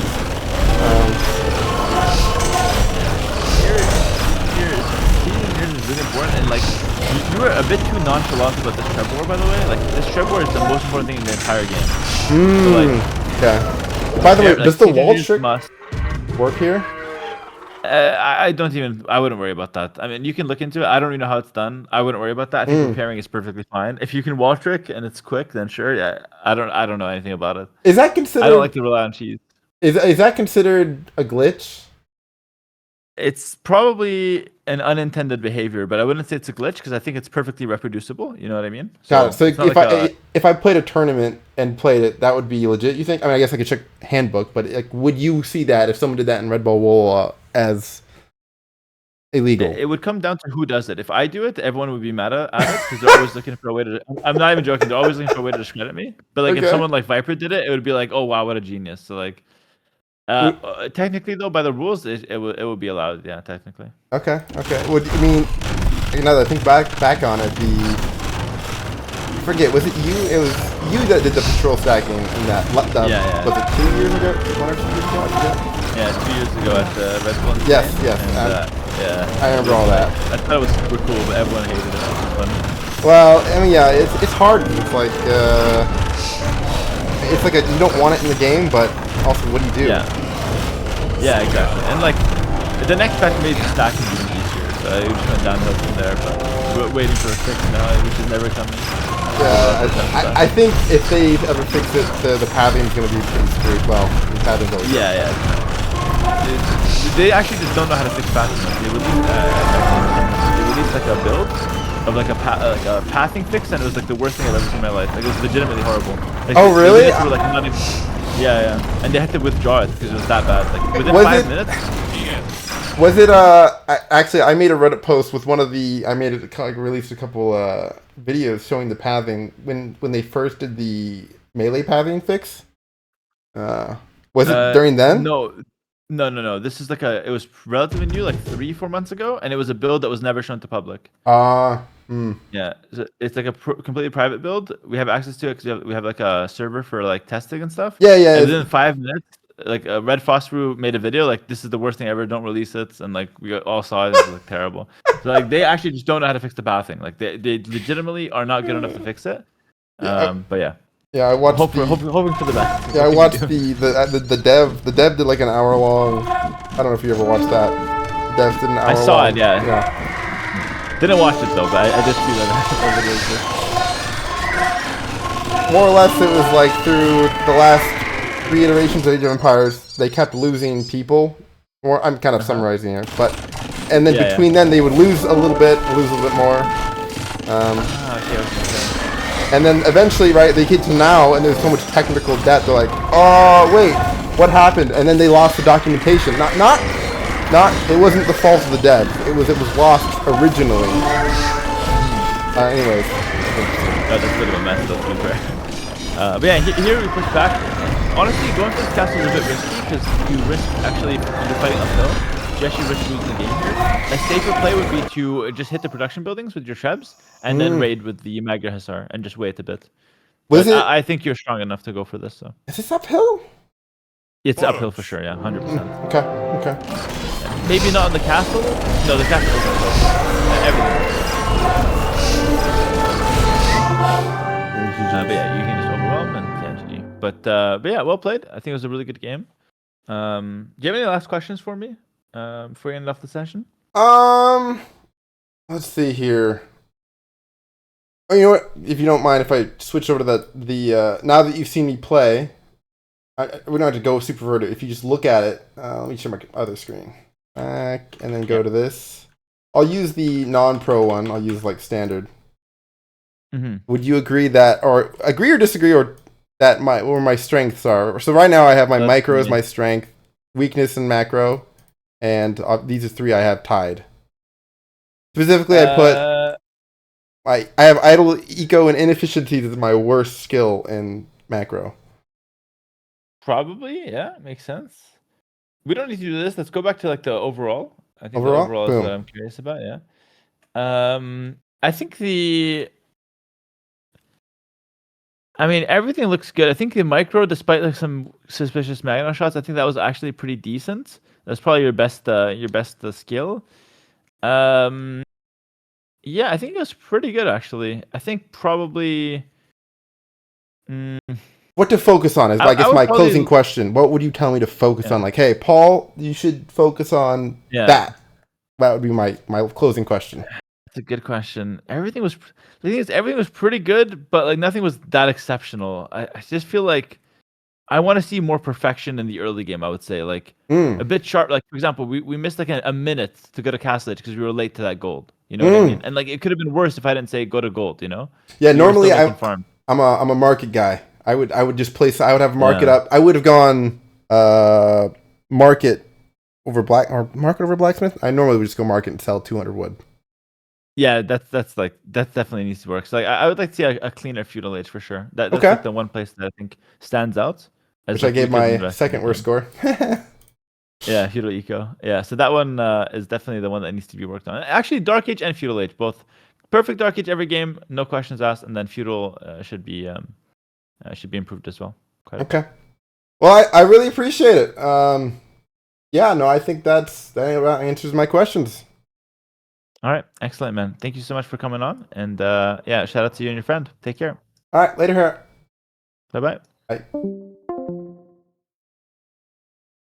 Here's really important, and like, you were a bit too nonchalant about this treb war, by the way. Like, this treb war is the most important thing in the entire game. So, like, okay. By the way, does the wall trick work here? I wouldn't worry about that. I mean, you can look into it. I don't really know how it's done. I wouldn't worry about that. I think repairing is perfectly fine. If you can wall trick and it's quick, then sure. Yeah, I don't know anything about it. Is that considered? I don't like to rely on cheese. Is that considered a glitch? It's probably an unintended behavior, but I wouldn't say it's a glitch because I think it's perfectly reproducible. You know what I mean? Got it. So if I played a tournament and played it, that would be legit. You think? I mean, I guess I could check handbook, but like, would you see that if someone did that in Red Bull Wool as illegal? It would come down to who does it. If I do it, everyone would be mad at it because they're always looking for a way to. I'm not even joking. They're always looking for a way to discredit me. But like, if someone like Viper did it, it would be like, oh wow, what a genius. So like. Technically, though, by the rules, it would be allowed. Yeah, technically. Okay. Well, I mean, now that I think back on it, was it you? It was you that did the patrol stacking in that. Yeah. Was it 2 years ago? 1 or 2 years ago? Yeah, 2 years ago at the Red Bull. Yes. And, yeah. I remember all that. I thought it was super cool, but everyone hated it. It was fun. Well, I mean, yeah, it's hard. It's like you don't want it in the game, but also, what do you do? Yeah, exactly. And like, the next patch made the stacking even easier, so I just went downhill from there. But we're waiting for a fix now, which is never coming. Yeah, I think if they ever fix it, the pathing is going to be pretty screwed. Well, the pathing's always They actually just don't know how to fix pathing. They released like a build of like a pathing fix, and it was like the worst thing I've ever seen in my life. Like, it was legitimately horrible. Like, oh really? Were, like, not even, yeah, and they had to withdraw it because it was that bad. Like within 5 minutes. Was it actually I made a Reddit post with released a couple videos showing the pathing when they first did the melee pathing fix. Was it during then? No. This is like it was relatively new, like 3-4 months ago, and it was a build that was never shown to public. Yeah, so it's like a completely private build. We have access to it because we have like a server for like testing and stuff. Yeah. And within 5 minutes, like Red Phosphor made a video like, this is the worst thing ever. Don't release it. And like we all saw it. It was like terrible. So like they actually just don't know how to fix the pathing. Like they legitimately are not good enough to fix it. But yeah. Yeah, I watched. Hoping for the best. Yeah, I watched the dev. The dev did like an hour-long. I don't know if you ever watched that. The dev did an hour-long. I saw it. Yeah. Didn't watch it though, but I did see that. More or less, it was like through the last 3 iterations of Age of Empires, they kept losing people. Or I'm kind of summarizing here, and then between then they would lose a little bit more. And then eventually, right, they get to now, and there's so much technical debt. They're like, oh wait, what happened? And then they lost the documentation. Not. It wasn't the fault of the dev. It was lost originally. Anyways. That's a bit of a mess, though, to be fair. But yeah, here we push back. Honestly, going for this castle is a bit risky because you risk actually you're fighting uphill. suggest you risk losing the game here. A safer play would be to just hit the production buildings with your Trebs and then raid with the Magyar Hussar and just wait a bit. Was But it? I think you're strong enough to go for this. So Is this uphill? it's uphill for sure. Yeah, 100%. Okay. Okay. Maybe not on the castle. No, the castle is uphill. Everything. But yeah, you can just overwhelm and GG. But yeah, well played. I think it was a really good game. Do you have any last questions for me before we end off the session? Let's see here. Oh, you know what? If you don't mind, if I switch over to the now that you've seen me play, we don't have to go super vertical. If you just look at it, let me share my other screen. Back and then go to this. I'll use the non-pro one. I'll use like standard. Would you agree that, or agree or disagree, or that where my strengths are? So right now I have my micro as my strength, weakness and macro, and these are 3 I have tied. Specifically, I put I have idle, eco, and inefficiencies as my worst skill in macro. Probably, yeah, makes sense. We don't need to do this. Let's go back to like the overall. I think Overall? the overall is what I'm curious about. Yeah. I think I mean, everything looks good. I think the micro, despite like some suspicious Magno shots, I think that was actually pretty decent. That's probably your best skill. Yeah, I think it was pretty good actually. I think probably. What to focus on is, I guess, my closing question. What would you tell me to focus on? Like, hey, Paul, you should focus on that. That would be my closing question. That's a good question. Everything was pretty good, but like nothing was that exceptional. I just feel like I want to see more perfection in the early game. I would say like a bit sharp. Like for example, we missed like a minute to go to Castle Edge because we were late to that gold. You know what I mean? And like it could have been worse if I didn't say go to gold. You know? Yeah. Normally, I'm a market guy. I would just place. I would have market up. I would have gone market over blacksmith. I normally would just go market and sell 200 wood. Yeah, that definitely needs to work. So like, I would like to see a cleaner feudal age for sure. That's like the one place that I think stands out. Which I gave my second worst score. Yeah, feudal eco. Yeah, so that one is definitely the one that needs to be worked on. Actually, Dark Age and feudal age, both perfect Dark Age every game, no questions asked, and then feudal should be improved as well. Okay. Well, I really appreciate it. Yeah, no, I think that answers my questions. All right, excellent, man. Thank you so much for coming on, and yeah, shout out to you and your friend. Take care. All right, later, Hera. Bye-bye. Bye.